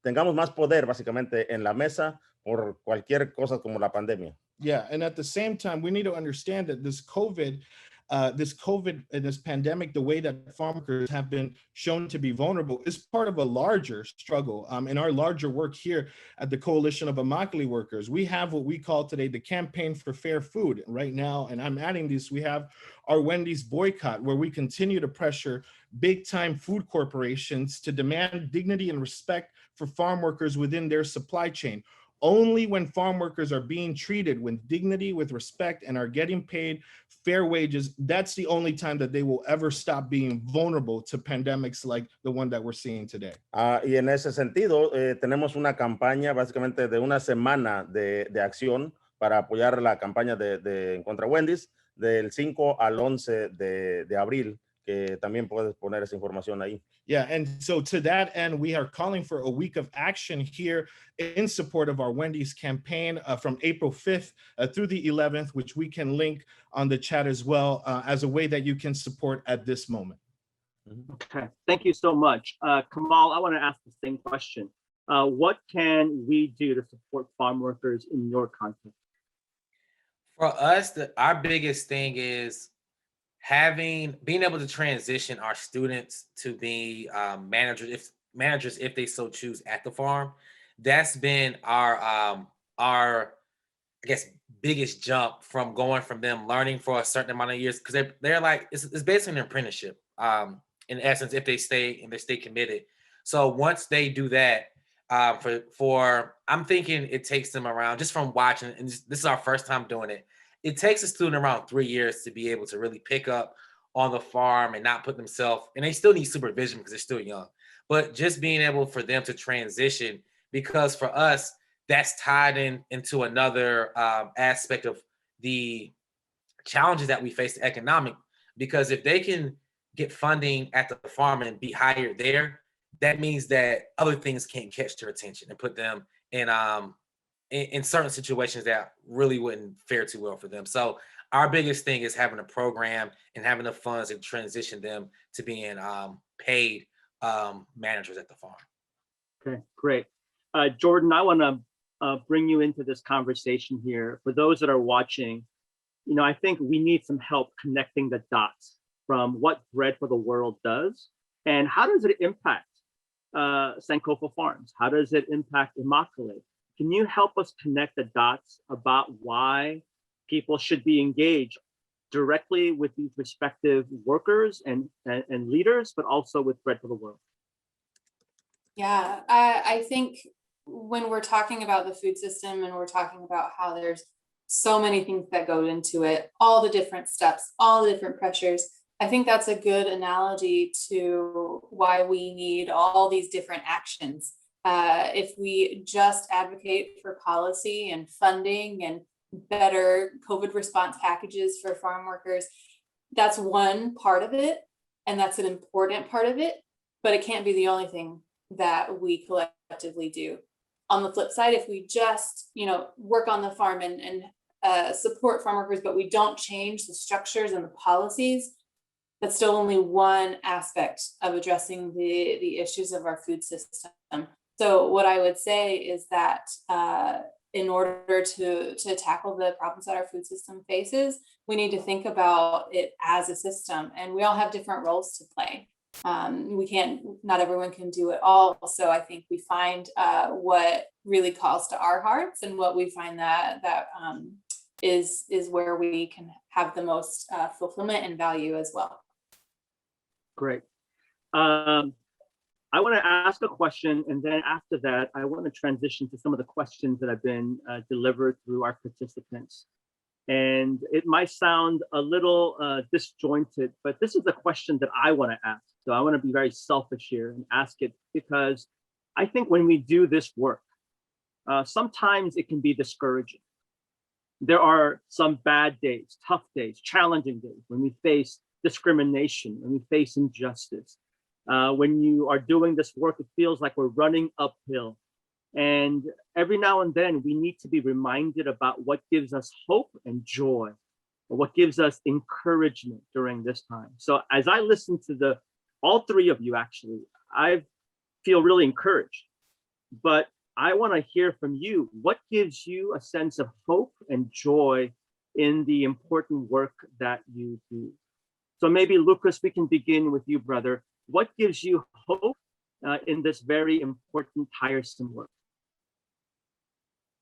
tengamos más poder básicamente en la mesa por cualquier cosa como la pandemia. Yeah, and at the same time, we need to understand that this COVID and this pandemic, the way that farm workers have been shown to be vulnerable, is part of a larger struggle. In our larger work here at the Coalition of Immokalee Workers, we have what we call today the Campaign for Fair Food. Right now, and I'm adding this, we have our Wendy's boycott, where we continue to pressure big-time food corporations to demand dignity and respect for farm workers within their supply chain. Only when farm workers are being treated with dignity, with respect, and are getting paid fair wages, that's the only time that they will ever stop being vulnerable to pandemics like the one that we're seeing today. Y en ese sentido, tenemos una campaña básicamente de una semana de acción para apoyar la campaña en contra Wendy's del 5 al 11 de abril, que también puedes poner esa información ahí. Yeah, and so to that end, we are calling for a week of action here in support of our Wendy's campaign from April 5th through the 11th, which we can link on the chat as well as a way that you can support at this moment. Okay, thank you so much. Kamal, I want to ask the same question. What can we do to support farm workers in your context? For us, our biggest thing is being able to transition our students to be managers if they so choose at the farm. That's been our I guess biggest jump from going from them learning for a certain amount of years, because they're like it's basically an apprenticeship in essence if they stay committed. So once they do that, I'm thinking it takes them around, just from watching, and this is our first time doing it. It takes a student around 3 years to be able to really pick up on the farm and not put themselves, and they still need supervision because they're still young, but just being able for them to transition, because for us, that's tied into another aspect of the challenges that we face, the economic, because if they can get funding at the farm and be hired there, that means that other things can't catch their attention and put them in certain situations that really wouldn't fare too well for them. So our biggest thing is having a program and having the funds to transition them to being paid managers at the farm. Okay, great. Jordan, I want to bring you into this conversation here. For those that are watching, I think we need some help connecting the dots from what Bread for the World does and how does it impact Sankofa Farms? How does it impact Immokalee? Can you help us connect the dots about why people should be engaged directly with these respective workers and leaders, but also with Bread for the World? Yeah, I think when we're talking about the food system and we're talking about how there's so many things that go into it, all the different steps, all the different pressures, I think that's a good analogy to why we need all these different actions. If we just advocate for policy and funding and better COVID response packages for farm workers, that's one part of it, and that's an important part of it, but it can't be the only thing that we collectively do. on the flip side, if we just, work on the farm and support farm workers, but we don't change the structures and the policies, that's still only one aspect of addressing the issues of our food system. So what I would say is that in order to tackle the problems that our food system faces, we need to think about it as a system, and we all have different roles to play. Not everyone can do it all. So I think we find what really calls to our hearts, and what we find that is where we can have the most fulfillment and value as well. Great. I want to ask a question, and then after that, I want to transition to some of the questions that have been delivered through our participants. And it might sound a little disjointed, but this is a question that I want to ask. So I want to be very selfish here and ask it, because I think when we do this work, sometimes it can be discouraging. There are some bad days, tough days, challenging days when we face discrimination, when we face injustice. When you are doing this work, it feels like we're running uphill. And every now and then we need to be reminded about what gives us hope and joy, or what gives us encouragement during this time. So as I listen to all three of you, actually, I feel really encouraged, but I want to hear from you. What gives you a sense of hope and joy in the important work that you do? So maybe Lucas, we can begin with you, brother. What gives you hope in this very important, tiresome work?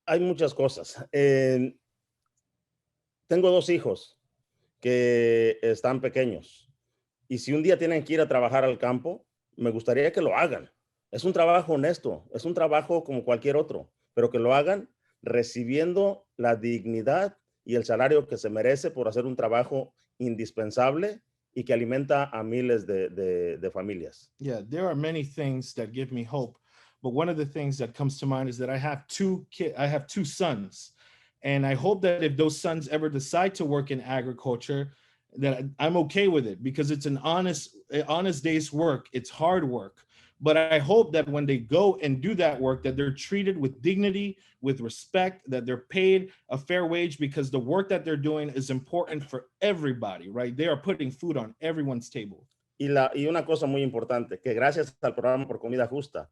Hay muchas cosas. Tengo dos hijos que están pequeños, y si un día tienen que ir a trabajar al campo, me gustaría que lo hagan. Es un trabajo honesto, es un trabajo como cualquier otro, pero que lo hagan recibiendo la dignidad y el salario que se merece por hacer un trabajo indispensable y que alimenta a miles de familias. Yeah, there are many things that give me hope, but one of the things that comes to mind is that I have two sons, and I hope that if those sons ever decide to work in agriculture, that I'm okay with it, because it's an honest day's work. It's hard work. But I hope that when they go and do that work, that they're treated with dignity, with respect, that they're paid a fair wage, because the work that they're doing is important for everybody, right? They are putting food on everyone's table. Y una cosa muy importante, que gracias al programa por comida justa,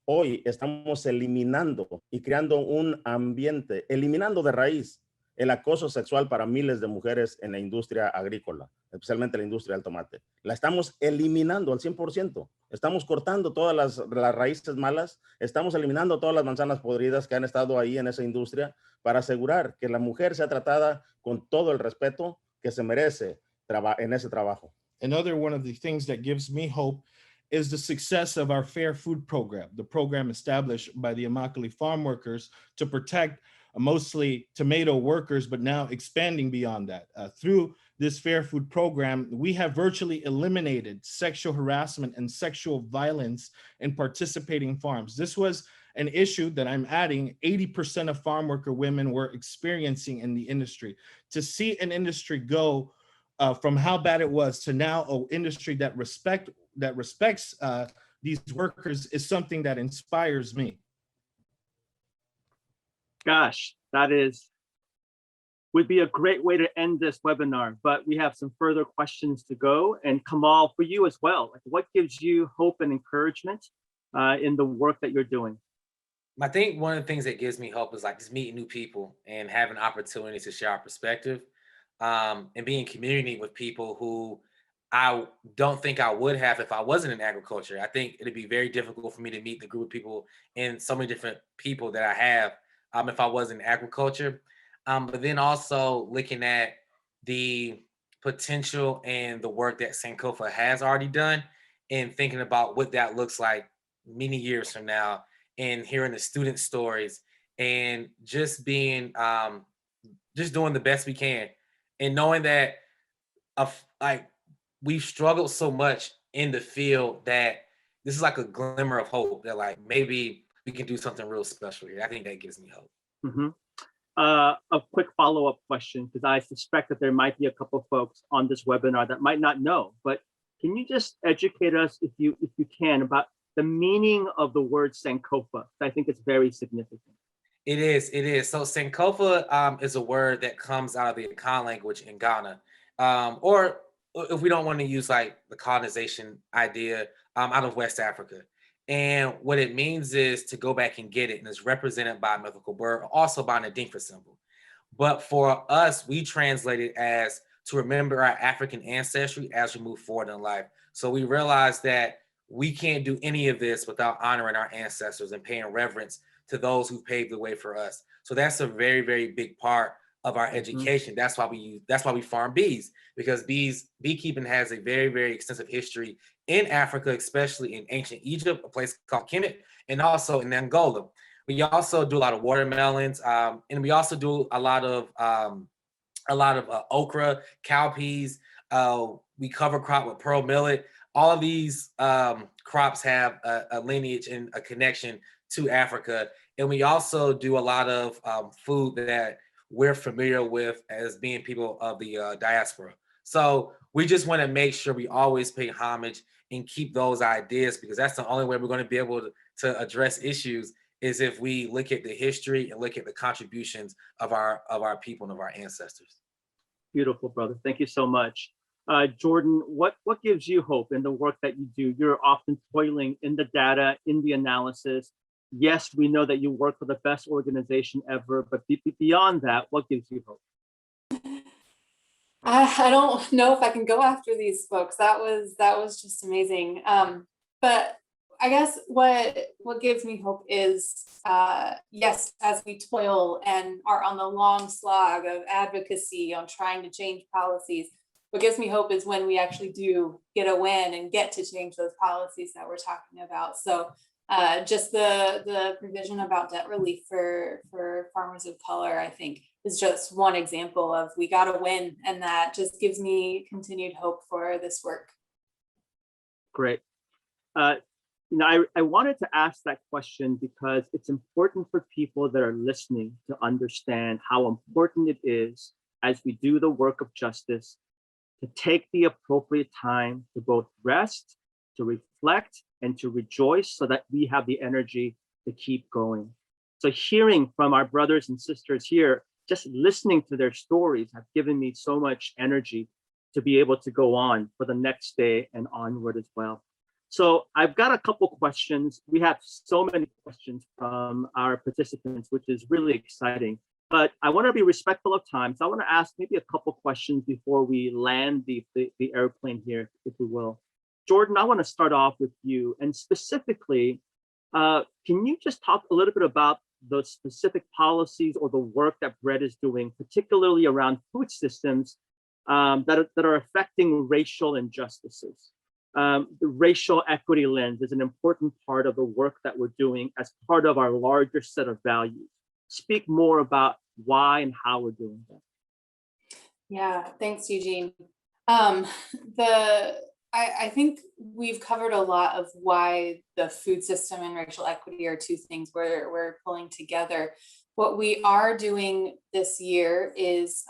hoy estamos eliminando y creando un ambiente, eliminando de raíz el acoso sexual para miles de mujeres en la industria agrícola, especialmente la industria del tomate. La estamos eliminando al 100%. Estamos cortando todas las raíces malas, estamos eliminando todas las manzanas podridas que han estado ahí en esa industria, para asegurar que la mujer sea tratada con todo el respeto que se merece en ese trabajo. Another one of the things that gives me hope is the success of our Fair Food Program, the program established by the Immokalee farm workers to protect mostly tomato workers, but now expanding beyond that. Through this Fair Food Program, we have virtually eliminated sexual harassment and sexual violence in participating farms. This was an issue that I'm adding 80% of farm worker women were experiencing in the industry. To see an industry go from how bad it was to now an industry that respects these workers is something that inspires me. Gosh, that would be a great way to end this webinar, but we have some further questions to go. And Kamal, for you as well, like, what gives you hope and encouragement in the work that you're doing? I think one of the things that gives me hope is like just meeting new people and having opportunities to share our perspective, and being in community with people who I don't think I would have if I wasn't in agriculture. I think it'd be very difficult for me to meet the group of people and so many different people that I have if I was in agriculture. But then also looking at the potential and the work that Sankofa has already done, and thinking about what that looks like many years from now, and hearing the student stories, and just being just doing the best we can, and knowing that like we've struggled so much in the field that this is like a glimmer of hope that like maybe we can do something real special here. I think that gives me hope. Mm-hmm. A quick follow-up question, because I suspect that there might be a couple of folks on this webinar that might not know, but can you just educate us, if you can, about the meaning of the word Sankofa. I think it's very significant. It is. So Sankofa is a word that comes out of the Akan language in Ghana. Or if we don't want to use like the colonization idea, out of West Africa. And what it means is to go back and get it. And it's represented by a mythical bird, also by an Adinkra symbol. But for us, we translate it as to remember our African ancestry as we move forward in life. So we realize that we can't do any of this without honoring our ancestors and paying reverence to those who paved the way for us. So that's a very, very big part of our education. That's why we farm bees, because beekeeping has a very, very extensive history in Africa, especially in ancient Egypt, a place called Kemet, and also in Angola. We also do a lot of watermelons, and we also do a lot of okra, cowpeas. We cover crop with pearl millet. All of these crops have a lineage and a connection to Africa. And we also do a lot of food that we're familiar with as being people of the diaspora. So we just want to make sure we always pay homage and keep those ideas, because that's the only way we're going to be able to address issues, is if we look at the history and look at the contributions of our people and of our ancestors. Beautiful, brother. Thank you so much. Jordan, what gives you hope in the work that you do? You're often toiling in the data, in the analysis. Yes, we know that you work for the best organization ever, but beyond that, what gives you hope? I don't know if I can go after these folks. That was just amazing. But I guess what gives me hope is, yes, as we toil and are on the long slog of advocacy on trying to change policies, what gives me hope is when we actually do get a win and get to change those policies that we're talking about. So just the provision about debt relief for farmers of color, I think, is just one example of we got a win, and that just gives me continued hope for this work. Great. I wanted to ask that question because it's important for people that are listening to understand how important it is, as we do the work of justice, to take the appropriate time to both rest, to reflect, and to rejoice, so that we have the energy to keep going. So hearing from our brothers and sisters here, just listening to their stories have given me so much energy to be able to go on for the next day and onward as well. So I've got a couple questions. We have so many questions from our participants, which is really exciting, but I want to be respectful of time. So I want to ask maybe a couple questions before we land the airplane here, if we will. Jordan, I want to start off with you, and specifically, can you just talk a little bit about the specific policies or the work that Bread is doing, particularly around food systems that are affecting racial injustices? The racial equity lens is an important part of the work that we're doing as part of our larger set of values. Speak more about why and how we're doing that. Yeah, thanks, Eugene. I think we've covered a lot of why the food system and racial equity are two things we're pulling together. What we are doing this year is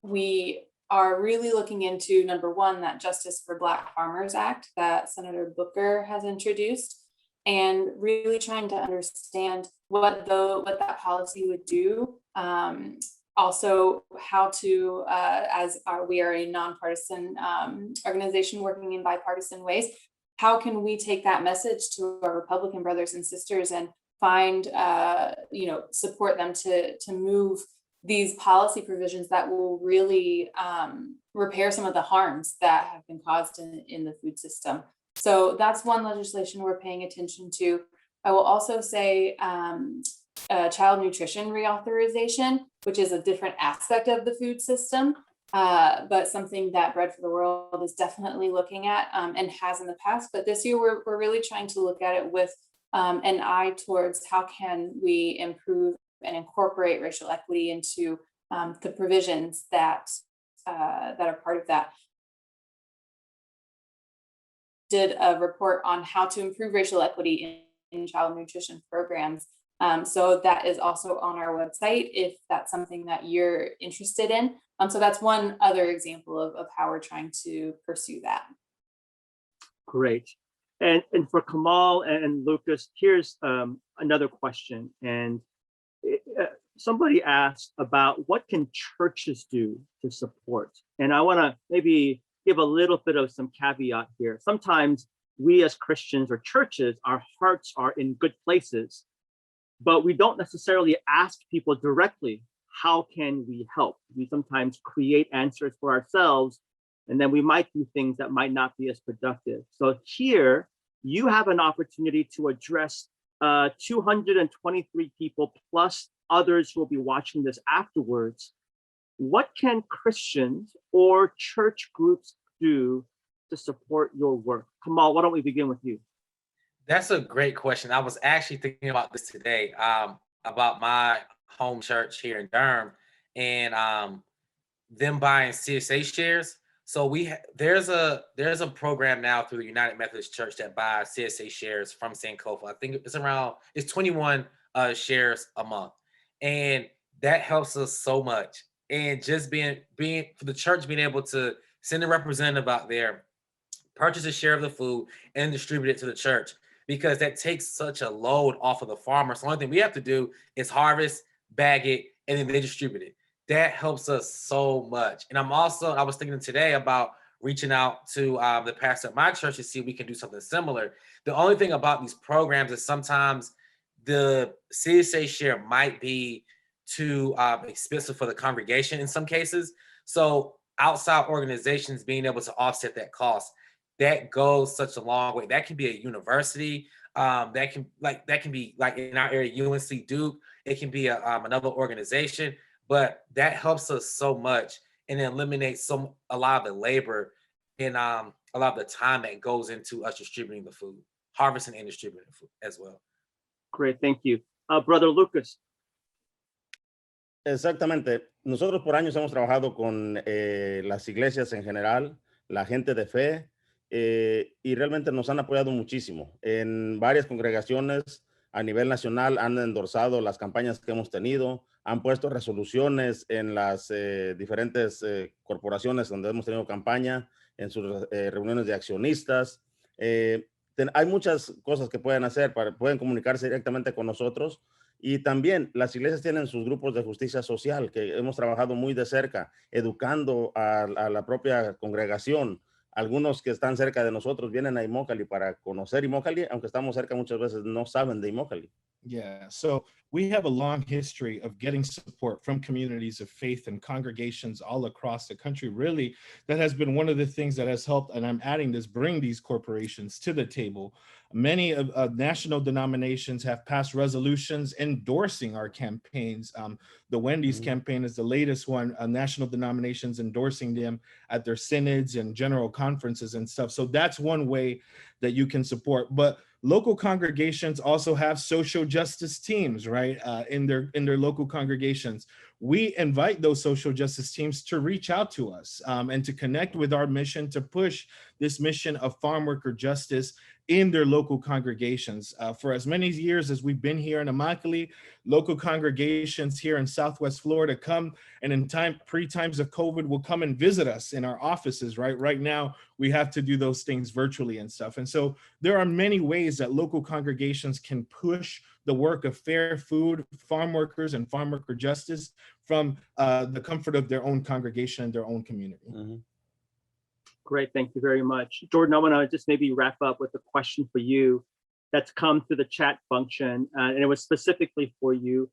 we are really looking into, number one, that Justice for Black Farmers Act that Senator Booker has introduced, and really trying to understand what that policy would do. Also, how to, we are a nonpartisan organization working in bipartisan ways, how can we take that message to our Republican brothers and sisters and find, support them to move these policy provisions that will really repair some of the harms that have been caused in the food system. So that's one legislation we're paying attention to. I will also say child nutrition reauthorization, which is a different aspect of the food system, but something that Bread for the World is definitely looking at and has in the past. But this year, we're really trying to look at it with an eye towards how can we improve and incorporate racial equity into the provisions that are part of that. Did a report on how to improve racial equity in child nutrition programs. So that is also on our website if that's something that you're interested in. So that's one other example of how we're trying to pursue that. Great. And for Kamal and Lucas, here's another question. And somebody asked about what can churches do to support? And I want to maybe give a little bit of some caveat here. Sometimes we as Christians or churches, our hearts are in good places, but we don't necessarily ask people directly, how can we help? We sometimes create answers for ourselves, and then we might do things that might not be as productive. So here, you have an opportunity to address 223 people plus others who will be watching this afterwards. What can Christians or church groups do to support your work? Kamal, why don't we begin with you? That's a great question. I was actually thinking about this today, about my home church here in Durham and them buying CSA shares. So there's a program now through the United Methodist Church that buys CSA shares from Sankofa. I think it's 21 shares a month, and that helps us so much. And just being for the church being able to send a representative out there, purchase a share of the food, and distribute it to the church, because that takes such a load off of the farmer. So the only thing we have to do is harvest, bag it, and then they distribute it. That helps us so much. And I was thinking today about reaching out to the pastor at my church to see if we can do something similar. The only thing about these programs is sometimes the CSA share might be too expensive for the congregation in some cases. So outside organizations being able to offset that cost, that goes such a long way. That can be a university. That can be like in our area, UNC Duke. It can be another organization, but that helps us so much and eliminates a lot of the labor and a lot of the time that goes into us distributing the food, harvesting and distributing the food as well. Great, thank you. Brother Lucas. Exactamente. Nosotros por años hemos trabajado con las iglesias en general, la gente de fe, y realmente nos han apoyado muchísimo. En varias congregaciones a nivel nacional han endorsado las campañas que hemos tenido, han puesto resoluciones en las diferentes corporaciones donde hemos tenido campaña, en sus reuniones de accionistas. Hay muchas cosas que pueden hacer, pueden comunicarse directamente con nosotros. Y también las iglesias tienen sus grupos de justicia social que hemos trabajado muy de cerca, educando a la propia congregación. Algunos que están cerca de nosotros vienen a Immokalee para conocer Immokalee, aunque estamos cerca muchas veces no saben de Immokalee. Yeah, so we have a long history of getting support from communities of faith and congregations all across the country. Really, that has been one of the things that has helped, and I'm adding this, bring these corporations to the table. Many of national denominations have passed resolutions endorsing our campaigns. The Wendy's campaign is the latest one, national denominations endorsing them at their synods and general conferences and stuff. So that's one way that you can support. But local congregations also have social justice teams, right? In their local congregations. We invite those social justice teams to reach out to us and to connect with our mission to push this mission of farm worker justice in their local congregations. For as many years as we've been here in Immokalee, local congregations here in Southwest Florida come and in pre-times of COVID will come and visit us in our offices, right? Right now, we have to do those things virtually and stuff. And so there are many ways that local congregations can push the work of fair food, farm workers, and farm worker justice from the comfort of their own congregation and their own community. Mm-hmm. Great, thank you very much. Jordan, I want to just maybe wrap up with a question for you that's come through the chat function, and it was specifically for you.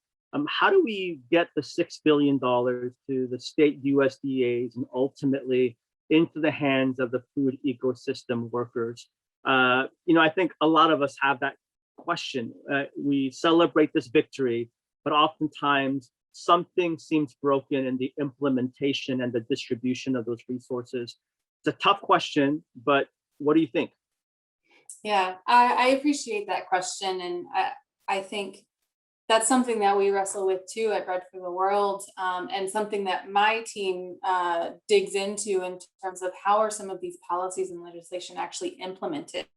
How do we get the $6 billion to the state USDAs and ultimately into the hands of the food ecosystem workers? I think a lot of us have that question. We celebrate this victory, but oftentimes something seems broken in the implementation and the distribution of those resources. It's a tough question, but what do you think? Yeah, I appreciate that question. And I think that's something that we wrestle with too at Bread for the World, and something that my team digs into in terms of how are some of these policies and legislation actually implemented.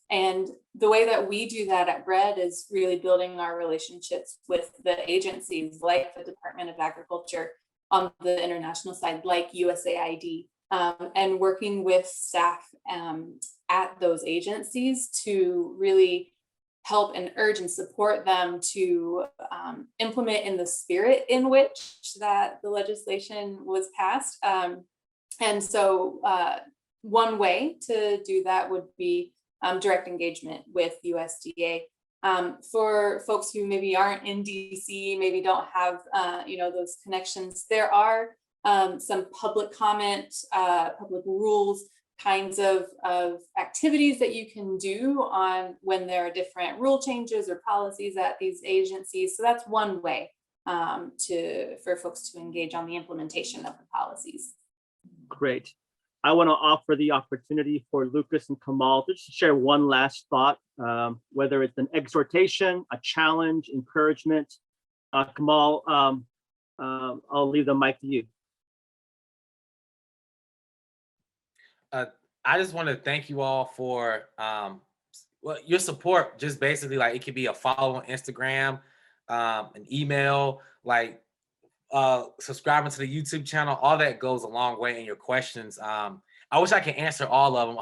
And the way that we do that at Bread is really building our relationships with the agencies like the Department of Agriculture on the international side, like USAID, and working with staff at those agencies to really help and urge and support them to implement in the spirit in which that the legislation was passed. And so one way to do that would be direct engagement with USDA. For folks who maybe aren't in DC, maybe don't have those connections, there are some public comment, public rules, kinds of activities that you can do on when there are different rule changes or policies at these agencies. So that's one way for folks to engage on the implementation of the policies. Great. I want to offer the opportunity for Lucas and Kamal to share one last thought, whether it's an exhortation, a challenge, encouragement. Kamal, I'll leave the mic to you. I just want to thank you all for your support. Just basically, like, it could be a follow on Instagram, an email, like subscribing to the YouTube channel. All that goes a long way. In your questions, I wish I could answer all of them.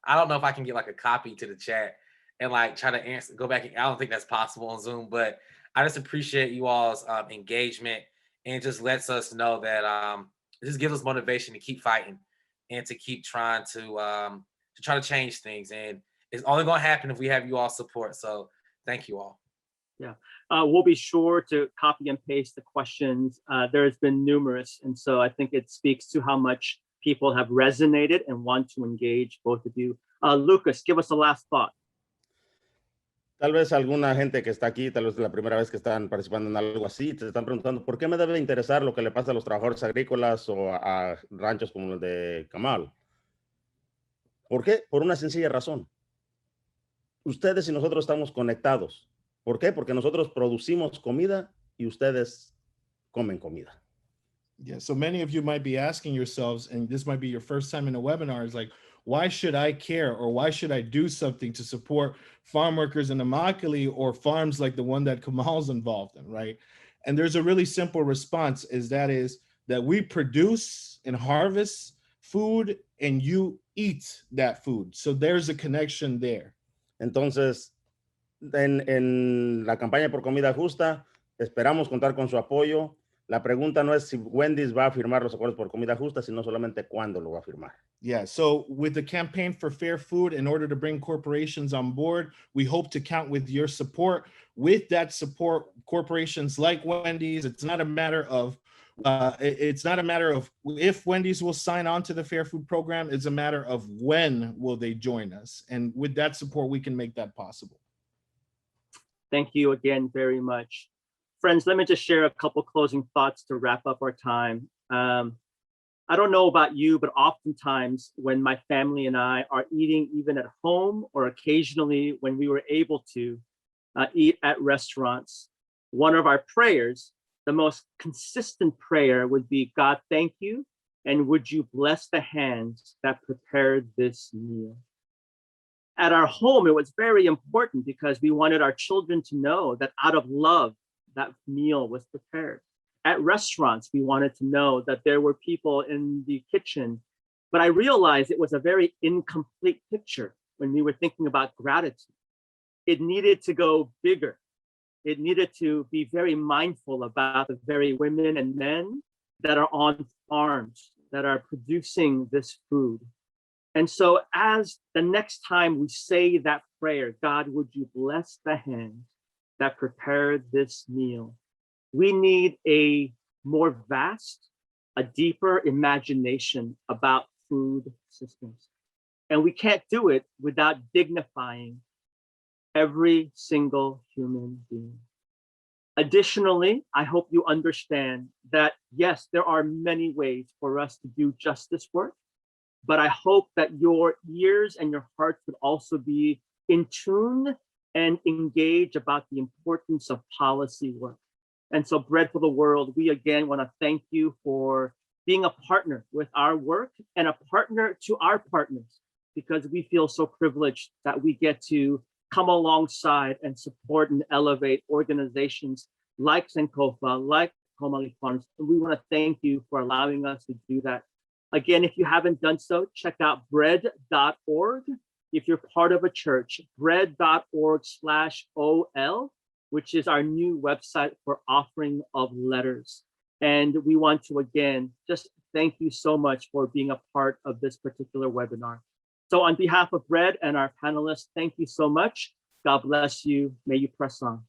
I don't know if I can get like a copy to the chat and like try to answer, go back. I don't think that's possible on Zoom, but I just appreciate you all's engagement, and just lets us know that it just gives us motivation to keep fighting and to keep trying to try to change things. And it's only going to happen if we have you all support. So thank you all. Yeah, we'll be sure to copy and paste the questions. There has been numerous. And so I think it speaks to how much people have resonated and want to engage, both of you. Lucas, give us a last thought. Tal vez alguna gente que está aquí, tal vez la primera vez que están participando en algo así, te están preguntando, ¿por qué me debe interesar lo que le pasa a los trabajadores agrícolas o a ranchos como el de Kamal? ¿Por qué? Por una sencilla razón. Ustedes y nosotros estamos conectados. ¿Por qué? Porque nosotros producimos comida y ustedes comen comida. Yeah, so many of you might be asking yourselves, and this might be your first time in a webinar, is like, why should I care, or why should I do something to support farm workers in Immokalee or farms like the one that Kamal's involved in, right? And there's a really simple response, is that we produce and harvest food and you eat that food. So there's a connection there. Entonces, en la campaña por comida justa, esperamos contar con su apoyo. La pregunta no es si Wendy's va a firmar los acuerdos por comida justa, sino solamente cuándo lo va a firmar. Yeah, so with the campaign for fair food, in order to bring corporations on board, we hope to count with your support. With that support, corporations like Wendy's, it's not a matter of if Wendy's will sign on to the Fair Food Program. It's a matter of when will they join us. And with that support, we can make that possible. Thank you again very much. Friends, let me just share a couple closing thoughts to wrap up our time. I don't know about you, but oftentimes when my family and I are eating even at home, or occasionally when we were able to eat at restaurants, one of our prayers, the most consistent prayer, would be, God, thank you, and would you bless the hands that prepared this meal? At our home, it was very important because we wanted our children to know that out of love, that meal was prepared. At restaurants, we wanted to know that there were people in the kitchen, but I realized it was a very incomplete picture when we were thinking about gratitude. It needed to go bigger. It needed to be very mindful about the very women and men that are on farms, that are producing this food. And so as the next time we say that prayer, God, would you bless the hands that prepared this meal? We need a more vast, a deeper imagination about food systems. And we can't do it without dignifying every single human being. Additionally, I hope you understand that, yes, there are many ways for us to do justice work, but I hope that your ears and your hearts would also be in tune and engage about the importance of policy work. And so Bread for the World, we again want to thank you for being a partner with our work and a partner to our partners, because we feel so privileged that we get to come alongside and support and elevate organizations like Sankofa, like Immokalee Farms. And we want to thank you for allowing us to do that. Again, if you haven't done so, check out bread.org. If you're part of a church, bread.org/OL, which is our new website for offering of letters. And we want to, again, just thank you so much for being a part of this particular webinar. So on behalf of Bread and our panelists, thank you so much. God bless you. May you press on.